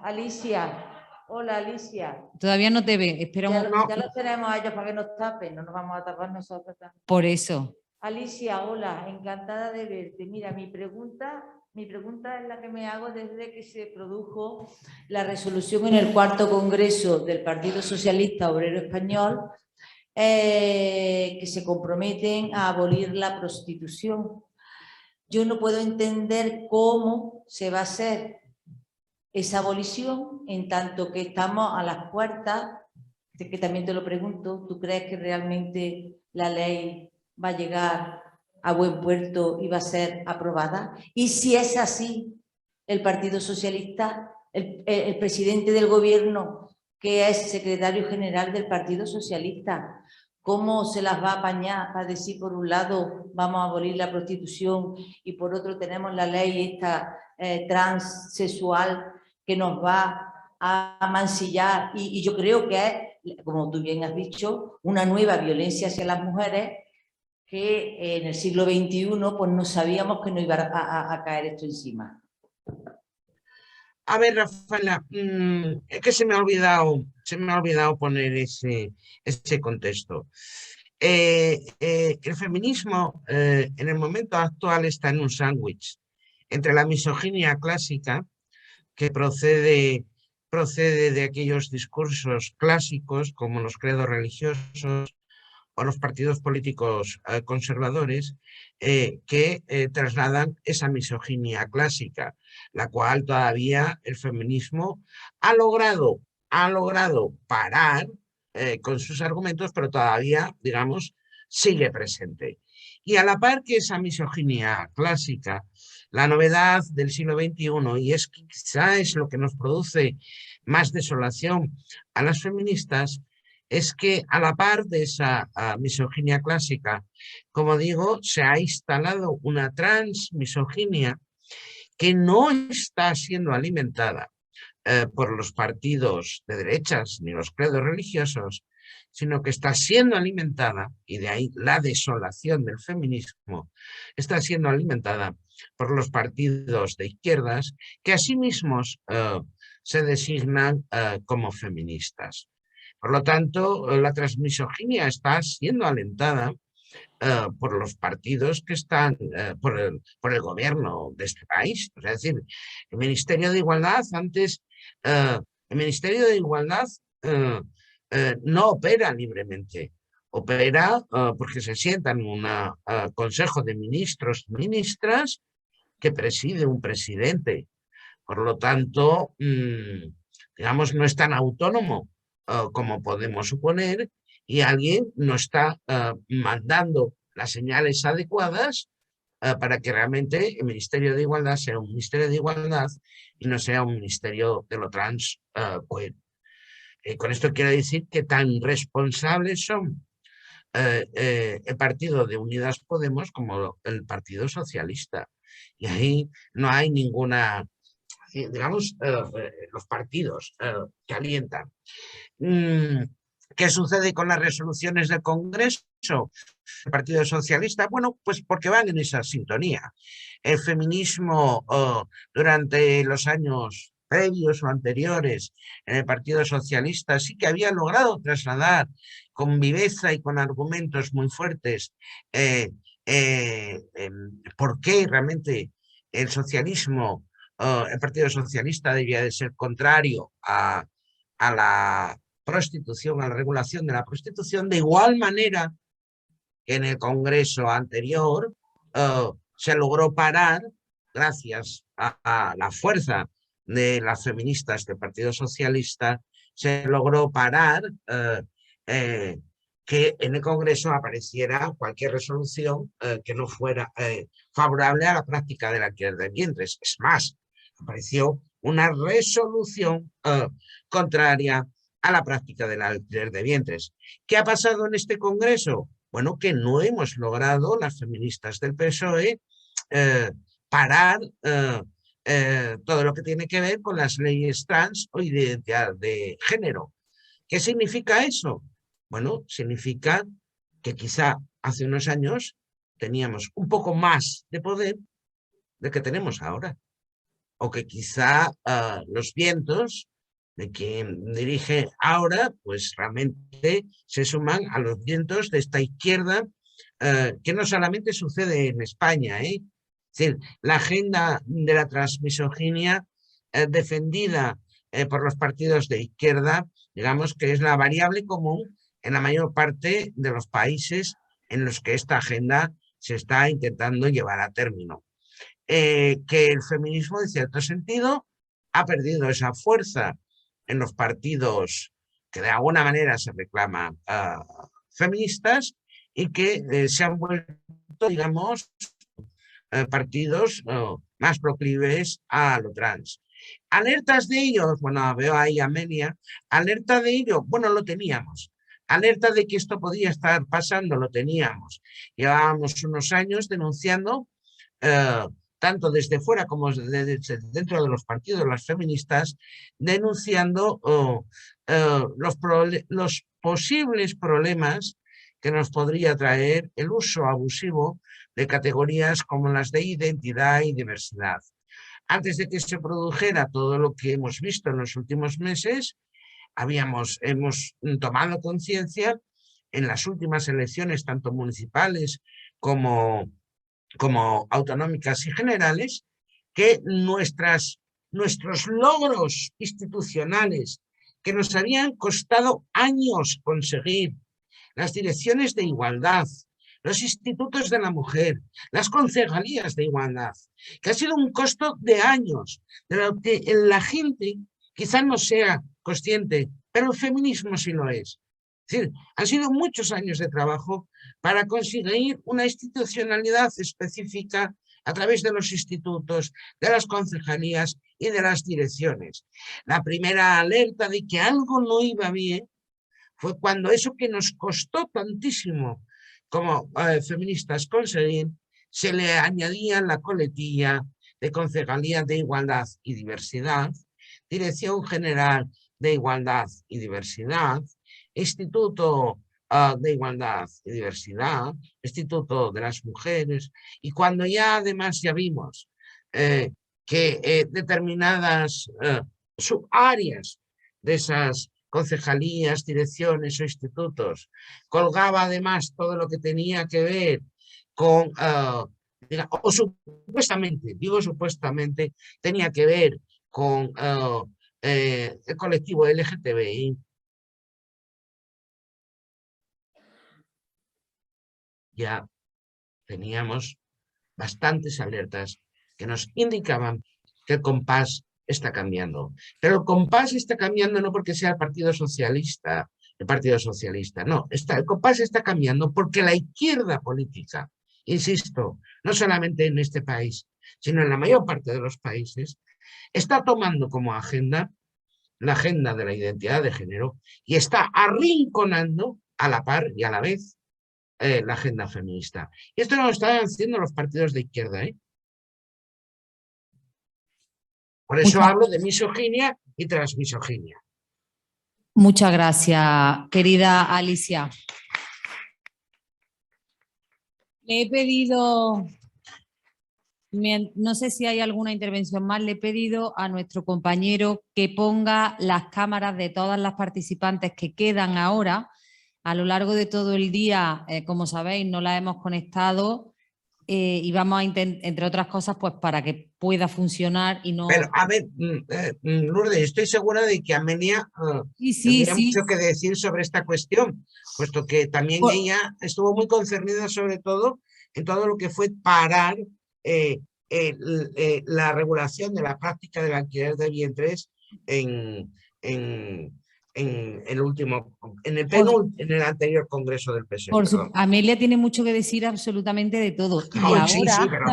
Alicia, hola Alicia. Todavía no te ve. Espera un No. Ya los tenemos a ellos para que nos tapen, no nos vamos a tapar nosotros también. Por eso. Alicia, hola, encantada de verte. Mira, mi pregunta es la que me hago desde que se produjo la resolución en el cuarto congreso del Partido Socialista Obrero Español, que se comprometen a abolir la prostitución. Yo no puedo entender cómo se va a hacer esa abolición en tanto que estamos a las puertas, que también te lo pregunto, ¿tú crees que realmente la ley va a llegar a buen puerto y va a ser aprobada? Y si es así, el Partido Socialista, el presidente del gobierno, que es secretario general del Partido Socialista, ¿cómo se las va a apañar para decir, por un lado, vamos a abolir la prostitución y por otro tenemos la ley esta transsexual que nos va a mancillar? Y yo creo que es, como tú bien has dicho, una nueva violencia hacia las mujeres que en el siglo XXI pues no sabíamos que nos iba a caer esto encima. A ver, Rafaela, es que se me ha olvidado poner ese contexto. El feminismo en el momento actual está en un sándwich entre la misoginia clásica, que procede de aquellos discursos clásicos como los credos religiosos o los partidos políticos conservadores, que trasladan esa misoginia clásica, la cual todavía el feminismo ha logrado parar con sus argumentos, pero todavía, digamos, sigue presente. Y a la par que esa misoginia clásica, la novedad del siglo XXI, y es que quizá es lo que nos produce más desolación a las feministas, es que a la par de esa misoginia clásica, como digo, se ha instalado una transmisoginia que no está siendo alimentada por los partidos de derechas ni los credos religiosos, sino que está siendo alimentada, y de ahí la desolación del feminismo, está siendo alimentada por los partidos de izquierdas que asimismo se designan como feministas. Por lo tanto, la transmisoginia está siendo alentada por los partidos que están, por el gobierno de este país. Es decir, el Ministerio de Igualdad antes, el Ministerio de Igualdad no opera libremente, opera porque se sienta en un consejo de ministros y ministras que preside un presidente. Por lo tanto, digamos, no es tan autónomo como podemos suponer, y alguien no está mandando las señales adecuadas para que realmente el Ministerio de Igualdad sea un Ministerio de Igualdad y no sea un Ministerio de lo trans. Con esto quiero decir que tan responsables son el partido de Unidas Podemos como el Partido Socialista. Y ahí no hay ninguna, digamos, los partidos que alientan. ¿Qué sucede con las resoluciones del Congreso? El Partido Socialista, bueno, pues porque van en esa sintonía. El feminismo durante los años previos o anteriores en el Partido Socialista sí que había logrado trasladar con viveza y con argumentos muy fuertes por qué realmente el socialismo, el Partido Socialista debía de ser contrario a la prostitución, a la regulación de la prostitución, de igual manera que en el Congreso anterior se logró parar, gracias a la fuerza de las feministas del Partido Socialista, se logró parar que en el Congreso apareciera cualquier resolución que no fuera favorable a la práctica del alquiler de vientres. Es más, apareció una resolución contraria a la práctica del alquiler de vientres. ¿Qué ha pasado en este Congreso? Bueno, que no hemos logrado, las feministas del PSOE, parar todo lo que tiene que ver con las leyes trans o identidad de género. ¿Qué significa eso? Bueno, significa que quizá hace unos años teníamos un poco más de poder del que tenemos ahora. O que quizá los vientos de quien dirige ahora, pues realmente se suman a los vientos de esta izquierda, que no solamente sucede en España, Es decir, la agenda de la transmisoginia defendida por los partidos de izquierda, digamos que es la variable común en la mayor parte de los países en los que esta agenda se está intentando llevar a término. Que el feminismo, en cierto sentido, ha perdido esa fuerza en los partidos que de alguna manera se reclaman feministas y que se han vuelto, digamos, partidos más proclives a lo trans. Alertas de ellos, bueno, veo ahí a Amelia, alerta de ello, bueno, lo teníamos. Alerta de que esto podía estar pasando, lo teníamos. Llevábamos unos años denunciando, tanto desde fuera como desde dentro de los partidos, las feministas, denunciando los posibles problemas que nos podría traer el uso abusivo de categorías como las de identidad y diversidad. Antes de que se produjera todo lo que hemos visto en los últimos meses, hemos tomado conciencia en las últimas elecciones, tanto municipales como autonómicas y generales, que nuestros logros institucionales que nos habían costado años conseguir, las direcciones de igualdad, los institutos de la mujer, las concejalías de igualdad, que ha sido un costo de años, de lo que la gente quizás no sea consciente, pero el feminismo sí lo es. Es decir, han sido muchos años de trabajo para conseguir una institucionalidad específica a través de los institutos, de las concejalías y de las direcciones. La primera alerta de que algo no iba bien fue cuando eso que nos costó tantísimo como feministas conseguir, se le añadía la coletilla de Concejalía de Igualdad y Diversidad, Dirección General de Igualdad y Diversidad, Instituto de Igualdad y Diversidad, Instituto de las Mujeres, y cuando ya además ya vimos que determinadas subáreas de esas concejalías, direcciones o institutos colgaba además todo lo que tenía que ver con, o supuestamente, digo supuestamente, tenía que ver con el colectivo LGTBI, ya teníamos bastantes alertas que nos indicaban que el compás está cambiando. Pero el compás está cambiando no porque sea el Partido Socialista, no, el compás está cambiando porque la izquierda política, insisto, no solamente en este país, sino en la mayor parte de los países, está tomando como agenda la agenda de la identidad de género y está arrinconando a la par y a la vez la agenda feminista. Y esto lo están haciendo los partidos de izquierda, Por eso hablo de misoginia y transmisoginia. Muchas gracias, querida Alicia. Le he pedido, no sé si hay alguna intervención más, le he pedido a nuestro compañero que ponga las cámaras de todas las participantes que quedan ahora. A lo largo de todo el día, como sabéis, no las hemos conectado y vamos a intentar, entre otras cosas, pues para que pueda funcionar y no... Pero, a ver, Lourdes, estoy segura de que Amelia tendría mucho que decir sobre esta cuestión, puesto que también ella estuvo muy concernida sobre todo en todo lo que fue parar la regulación de la práctica del alquiler de vientres en el anterior congreso del PSOE. Amelia tiene mucho que decir absolutamente de todo. Y Oh, ahora, sí, pero,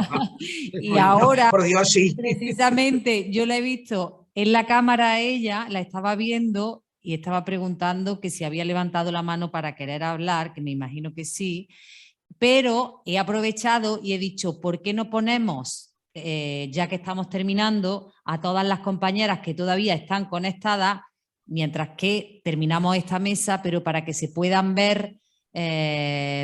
y ahora por Dios, sí. Precisamente yo la he visto en la cámara a ella, la estaba viendo y estaba preguntando que si había levantado la mano para querer hablar, que me imagino que sí, pero he aprovechado y he dicho, ¿por qué no ponemos, ya que estamos terminando, a todas las compañeras que todavía están conectadas, mientras que terminamos esta mesa, pero para que se puedan ver,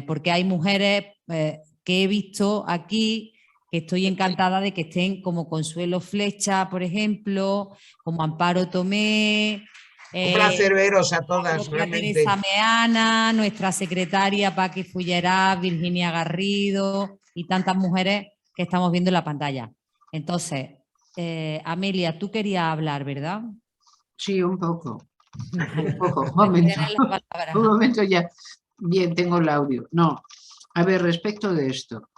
porque hay mujeres que he visto aquí, que estoy encantada de que estén como Consuelo Flecha, por ejemplo, como Amparo Tomé. Un placer veros a La todas, propia realmente. Teresa Meana, nuestra secretaria Paqui Fullerá, Virginia Garrido y tantas mujeres que estamos viendo en la pantalla. Entonces, Amelia, tú querías hablar, ¿verdad? Sí, un poco. Vale. Un poco, Pues un momento. tienes la palabra. Un momento ya. Bien, tengo el audio. No, a ver, respecto de esto.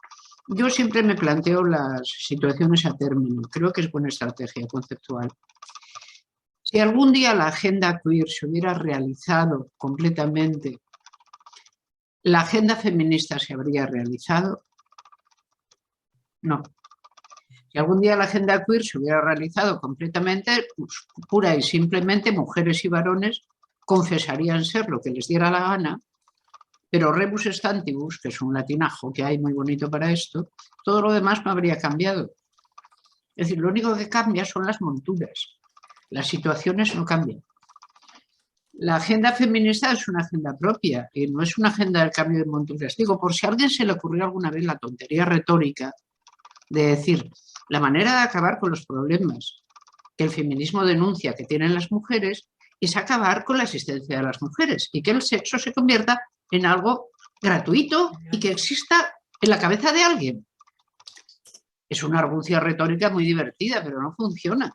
Yo siempre me planteo las situaciones a término. Creo que es buena estrategia conceptual. Si algún día la agenda queer se hubiera realizado completamente, ¿la agenda feminista se habría realizado? No. Si algún día la agenda queer se hubiera realizado completamente, pues, pura y simplemente mujeres y varones confesarían ser lo que les diera la gana, pero rebus stantibus, que es un latinajo que hay muy bonito para esto, todo lo demás no habría cambiado. Es decir, lo único que cambia son las monturas. Las situaciones no cambian. La agenda feminista es una agenda propia y no es una agenda del cambio de monturas. Digo, por si a alguien se le ocurrió alguna vez la tontería retórica de decir, la manera de acabar con los problemas que el feminismo denuncia que tienen las mujeres es acabar con la existencia de las mujeres y que el sexo se convierta en algo gratuito y que exista en la cabeza de alguien. Es una argucia retórica muy divertida, pero no funciona.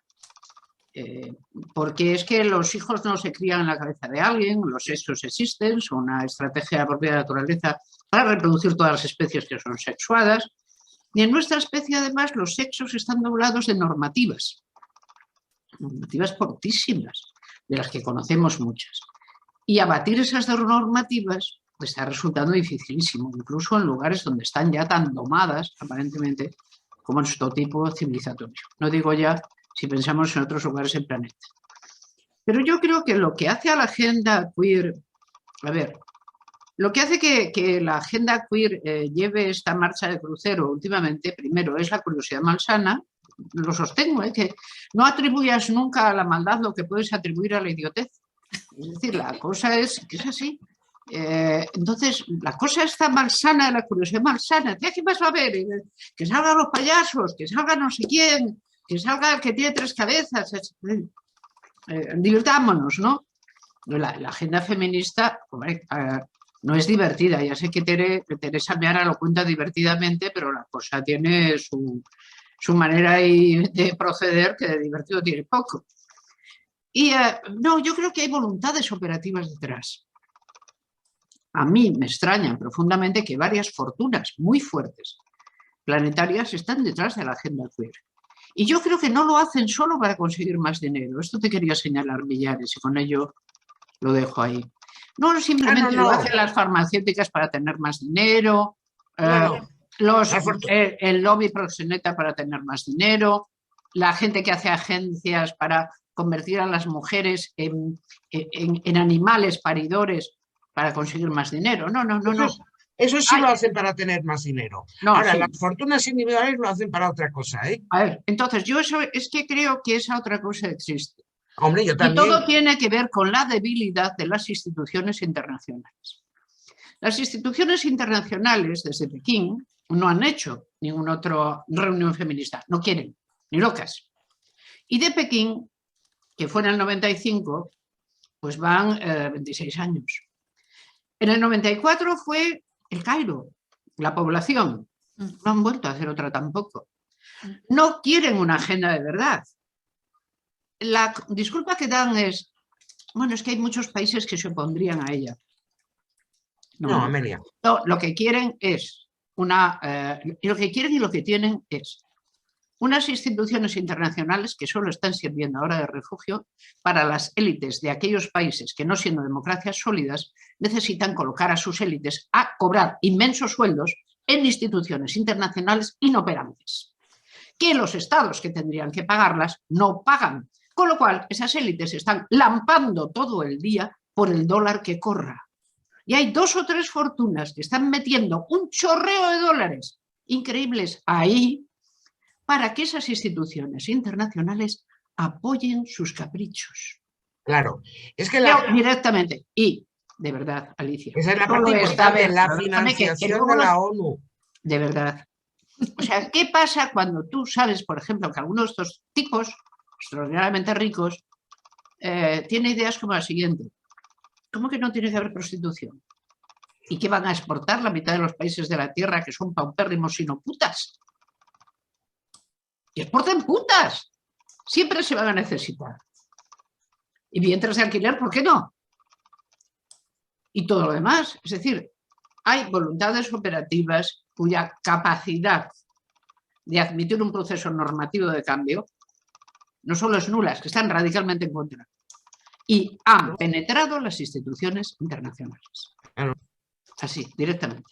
Porque es que los hijos no se crían en la cabeza de alguien, los sexos existen, son una estrategia de la propia naturaleza para reproducir todas las especies que son sexuadas. Y en nuestra especie, además, los sexos están doblados de normativas fortísimas, de las que conocemos muchas. Y abatir esas normativas está resultando dificilísimo, incluso en lugares donde están ya tan domadas, aparentemente, como en nuestro tipo civilizatorio. No digo ya si pensamos en otros lugares del planeta. Pero yo creo que lo que hace a la agenda queer, a ver, lo que hace que la agenda queer lleve esta marcha de crucero últimamente, primero, es la curiosidad malsana, lo sostengo, que no atribuyas nunca a la maldad lo que puedes atribuir a la idiotez. Es decir, la cosa es que es así. Entonces, la cosa está malsana, la curiosidad malsana. ¿Qué más va a haber? Que salgan los payasos, que salga no sé quién, que salga el que tiene tres cabezas. Divirtámonos, ¿no? La agenda feminista, hombre, no es divertida. Ya sé que Teresa Meana lo cuenta divertidamente, pero la cosa tiene su manera de proceder, que de divertido tiene poco. Y no, yo creo que hay voluntades operativas detrás. A mí me extraña profundamente que varias fortunas muy fuertes planetarias están detrás de la agenda queer. Y yo creo que no lo hacen solo para conseguir más dinero. Esto te quería señalar, Millares, y con ello lo dejo ahí. No simplemente lo hacen las farmacéuticas para tener más dinero, el lobby proxeneta para tener más dinero, la gente que hace agencias para convertir a las mujeres en animales paridores para conseguir más dinero. No. Eso sí lo hacen para tener más dinero. No, ahora, sí. Las fortunas individuales lo hacen para otra cosa, ¿eh? A ver, entonces, yo es que creo que esa otra cosa existe. Hombre, yo también. Y todo tiene que ver con la debilidad de las instituciones internacionales. Las instituciones internacionales, desde Pekín, no han hecho ninguna otra reunión feminista. No quieren, ni locas. Y de Pekín, que fue en el 95, pues van 26 años. En el 94 fue el Cairo, la población. No han vuelto a hacer otra tampoco. No quieren una agenda de verdad. La disculpa que dan es, bueno, es que hay muchos países que se opondrían a ella. No, Amelia. No, lo que quieren es lo que quieren y lo que tienen es unas instituciones internacionales que solo están sirviendo ahora de refugio para las élites de aquellos países que, no siendo democracias sólidas, necesitan colocar a sus élites a cobrar inmensos sueldos en instituciones internacionales inoperantes, que los estados que tendrían que pagarlas no pagan, con lo cual esas élites están lampando todo el día por el dólar que corra. Y hay 2 o 3 fortunas que están metiendo un chorreo de dólares increíbles ahí para que esas instituciones internacionales apoyen sus caprichos. Claro, es que Directamente. Y, de verdad, Alicia, esa es la solo parte esta importante, vez, la perdóname, que financiación luego de la ONU. de verdad. O sea, ¿qué pasa cuando tú sabes, por ejemplo, que algunos de estos tipos extraordinariamente ricos tienen ideas como la siguiente? ¿Cómo que no tiene que haber prostitución? ¿Y qué van a exportar la mitad de los países de la Tierra que son paupérrimos sino putas? Y exporten putas. Siempre se van a necesitar. Y vientres de alquiler, ¿por qué no? Y todo lo demás. Es decir, hay voluntades operativas cuya capacidad de admitir un proceso normativo de cambio no solo es nula, es que están radicalmente en contra. Y han penetrado las instituciones internacionales. Claro. Así, directamente.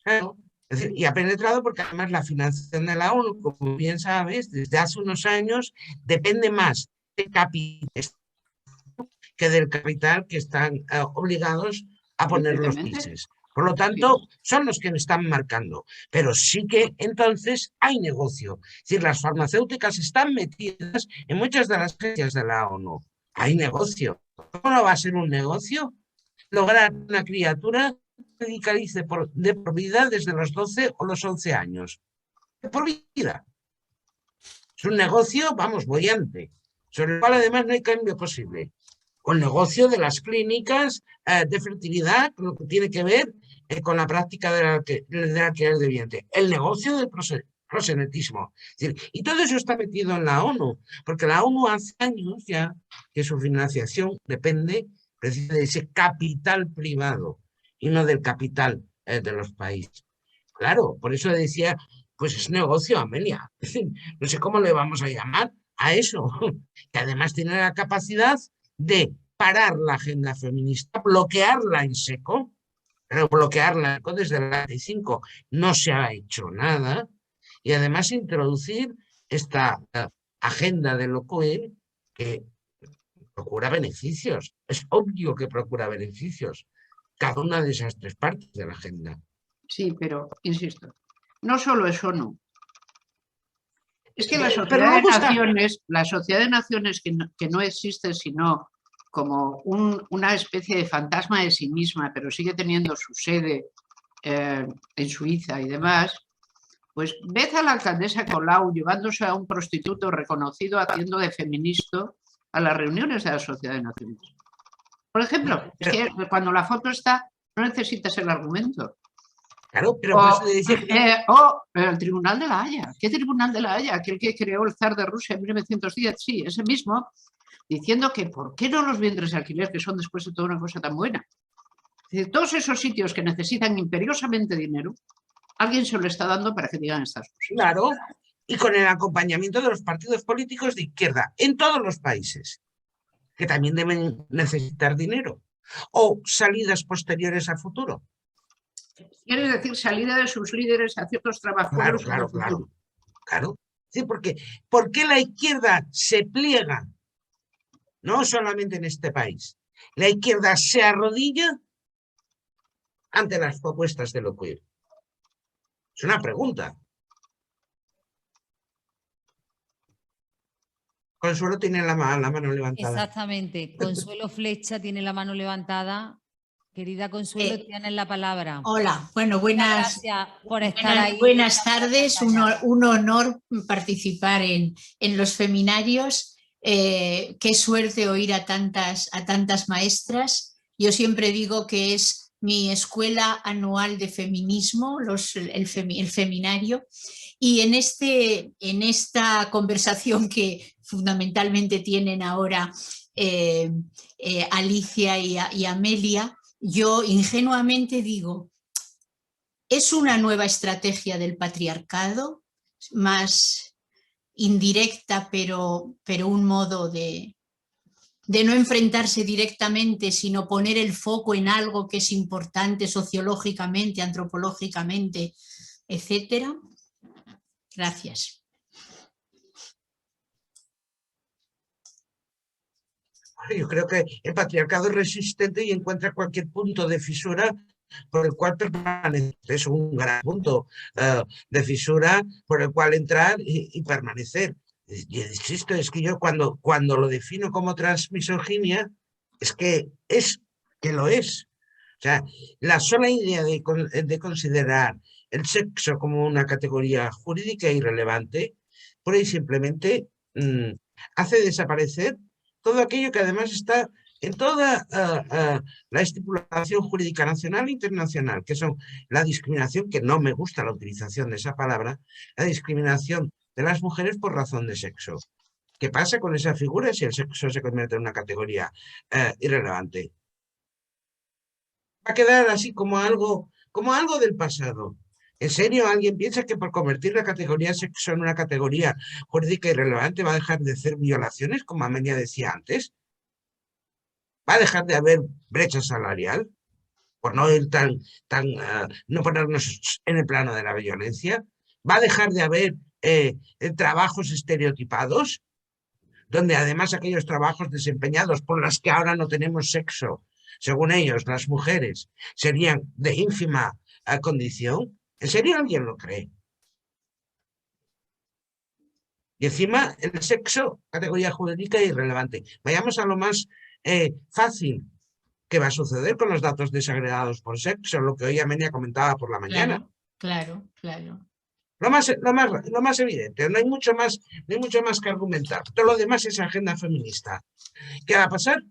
Claro. Es decir, y ha penetrado porque además la financiación de la ONU, como bien sabes, desde hace unos años depende más de capital que del capital que están obligados a poner los países. Por lo tanto, son los que me están marcando. Pero sí que entonces hay negocio. Es decir, las farmacéuticas están metidas en muchas de las agencias de la ONU. Hay negocio. ¿Cómo no va a ser un negocio? Lograr una criatura que medicalice de por vida desde los 12 o los 11 años. De por vida. Es un negocio, vamos, boyante, sobre el cual además no hay cambio posible. Con el negocio de las clínicas de fertilidad, lo que tiene que ver con la práctica del alquiler de vientre. El negocio del proxenetismo. Es decir, y todo eso está metido en la ONU, porque la ONU hace años ya que su financiación depende precisamente de ese capital privado y no del capital de los países. Claro, por eso decía, pues es negocio, Amelia. No sé cómo le vamos a llamar a eso, que además tiene la capacidad de parar la agenda feminista, bloquearla en seco, pero bloquearla desde el 95 no se ha hecho nada, y además introducir esta agenda de Locoel que procura beneficios. Es obvio que procura beneficios, cada una de esas 3 partes de la agenda. Sí, pero, insisto, no solo es ONU. Es que la sociedad de naciones que no existe sino como una especie de fantasma de sí misma, pero sigue teniendo su sede en Suiza y demás, pues ves a la alcaldesa Colau llevándose a un prostituto reconocido haciendo de feminista a las reuniones de la Sociedad de Naciones. Por ejemplo, es que cuando la foto está, no necesitas el argumento. Claro, pero por eso decía el Tribunal de la Haya. ¿Qué Tribunal de la Haya? Aquel que creó el zar de Rusia en 1910, sí, ese mismo, diciendo que ¿por qué no los vientres de alquiler, que son después de toda una cosa tan buena? Es decir, todos esos sitios que necesitan imperiosamente dinero, alguien se lo está dando para que digan estas cosas. Claro, y con el acompañamiento de los partidos políticos de izquierda en todos los países, que también deben necesitar dinero, o salidas posteriores a futuro. Quiere decir salida de sus líderes a ciertos trabajos. Claro. Sí, porque ¿por qué la izquierda se pliega? No solamente en este país. La izquierda se arrodilla ante las propuestas de Locuir. Es una pregunta. Consuelo tiene la mano levantada. Exactamente. Consuelo Flecha tiene la mano levantada. Querida Consuelo, tienes la palabra. Hola, bueno, gracias por estar ahí. Buenas tardes, un honor participar en los feminarios. Qué suerte oír a tantas maestras. Yo siempre digo que es mi escuela anual de feminismo, el feminario. Y en esta conversación que fundamentalmente tienen ahora Alicia y Amelia, yo ingenuamente digo, es una nueva estrategia del patriarcado, más indirecta, pero un modo de no enfrentarse directamente, sino poner el foco en algo que es importante sociológicamente, antropológicamente, etcétera. Gracias. Yo creo que el patriarcado es resistente y encuentra cualquier punto de fisura por el cual permanecer. Es un gran punto de fisura por el cual entrar y permanecer. Y insisto, es que yo cuando lo defino como transmisoginia, es que lo es. O sea, la sola idea de considerar el sexo como una categoría jurídica irrelevante, por ahí simplemente hace desaparecer todo aquello que además está en toda la estipulación jurídica nacional e internacional, que son la discriminación, que no me gusta la utilización de esa palabra, la discriminación de las mujeres por razón de sexo. ¿Qué pasa con esa figura si el sexo se convierte en una categoría irrelevante? Va a quedar así como algo del pasado. ¿En serio alguien piensa que por convertir la categoría sexo en una categoría jurídica irrelevante va a dejar de hacer violaciones, como Amelia decía antes? ¿Va a dejar de haber brecha salarial? Por no ir no ponernos en el plano de la violencia. ¿Va a dejar de haber trabajos estereotipados? Donde además aquellos trabajos desempeñados por las que ahora no tenemos sexo, según ellos, las mujeres, serían de ínfima condición. ¿En serio alguien lo cree? Y encima el sexo, categoría jurídica irrelevante. Vayamos a lo más fácil. ¿Qué va a suceder con los datos desagregados por sexo? Lo que hoy Amelia comentaba por la mañana. Claro, claro. Lo más evidente, no hay mucho más que argumentar. Todo lo demás es agenda feminista. ¿Qué va a pasar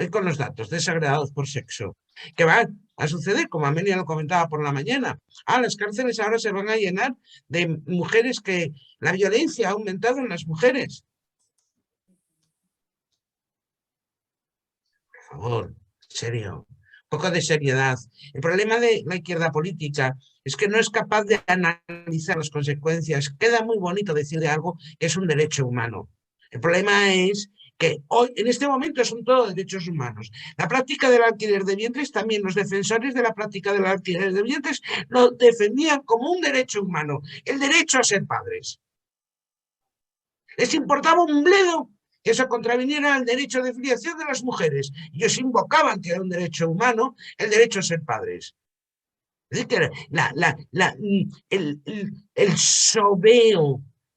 con los datos desagregados por sexo? ¿Qué va a suceder? Como Amelia lo comentaba por la mañana. Las cárceles ahora se van a llenar de mujeres que la violencia ha aumentado en las mujeres. Por favor, en serio, un poco de seriedad. El problema de la izquierda política es que no es capaz de analizar las consecuencias. Queda muy bonito decir de algo que es un derecho humano. El problema es que hoy, en este momento, son todos derechos humanos. La práctica del alquiler de vientres, también los defensores de la práctica del alquiler de vientres lo defendían como un derecho humano, el derecho a ser padres. Les importaba un bledo que eso contraviniera al derecho de filiación de las mujeres. Ellos invocaban que era un derecho humano el derecho a ser padres. Es decir, que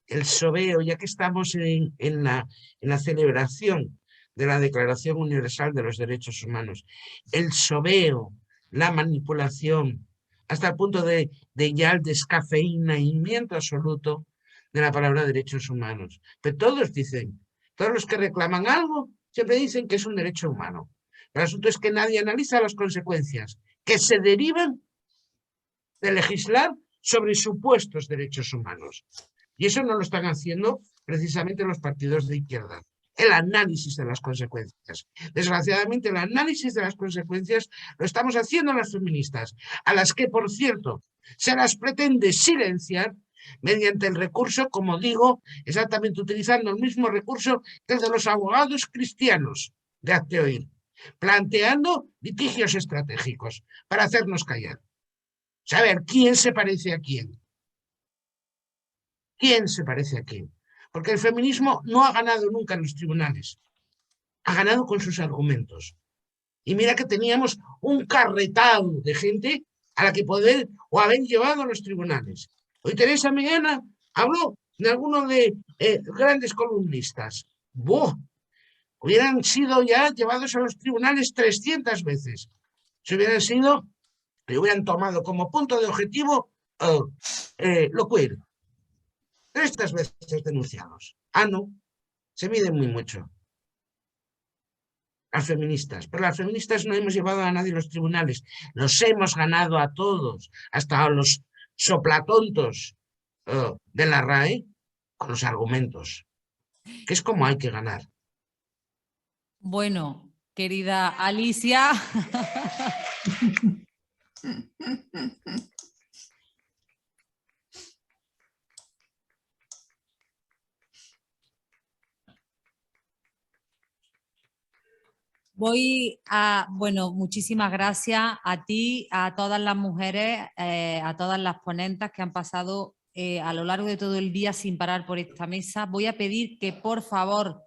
el sobeo, ya que estamos en la celebración de la Declaración Universal de los Derechos Humanos, el sobeo, la manipulación, hasta el punto de ya el descafeinamiento absoluto de la palabra derechos humanos. Pero todos los que reclaman algo, siempre dicen que es un derecho humano. El asunto es que nadie analiza las consecuencias que se derivan de legislar sobre supuestos derechos humanos. Y eso no lo están haciendo precisamente los partidos de izquierda. El análisis de las consecuencias. Desgraciadamente, el análisis de las consecuencias lo estamos haciendo las feministas, a las que, por cierto, se las pretende silenciar mediante el recurso, como digo, exactamente utilizando el mismo recurso que el de los abogados cristianos de hazte oír, planteando litigios estratégicos para hacernos callar. Saber quién se parece a quién. ¿Quién se parece a quién? Porque el feminismo no ha ganado nunca en los tribunales. Ha ganado con sus argumentos. Y mira que teníamos un carretado de gente a la que poder o haber llevado a los tribunales. Hoy Teresa Megana habló de algunos de grandes columnistas. ¡Buah! Hubieran sido ya llevados a los tribunales 300 veces. Si hubieran sido, le hubieran tomado como punto de objetivo lo queer. 300 veces denunciados. No, se miden muy mucho. Las feministas. Pero las feministas no hemos llevado a nadie a los tribunales. Los hemos ganado a todos, hasta a los soplatontos de la RAE, con los argumentos, que es como hay que ganar. Bueno, querida Alicia. Bueno, muchísimas gracias a ti, a todas las mujeres, a todas las ponentes que han pasado a lo largo de todo el día sin parar por esta mesa. Voy a pedir que, por favor,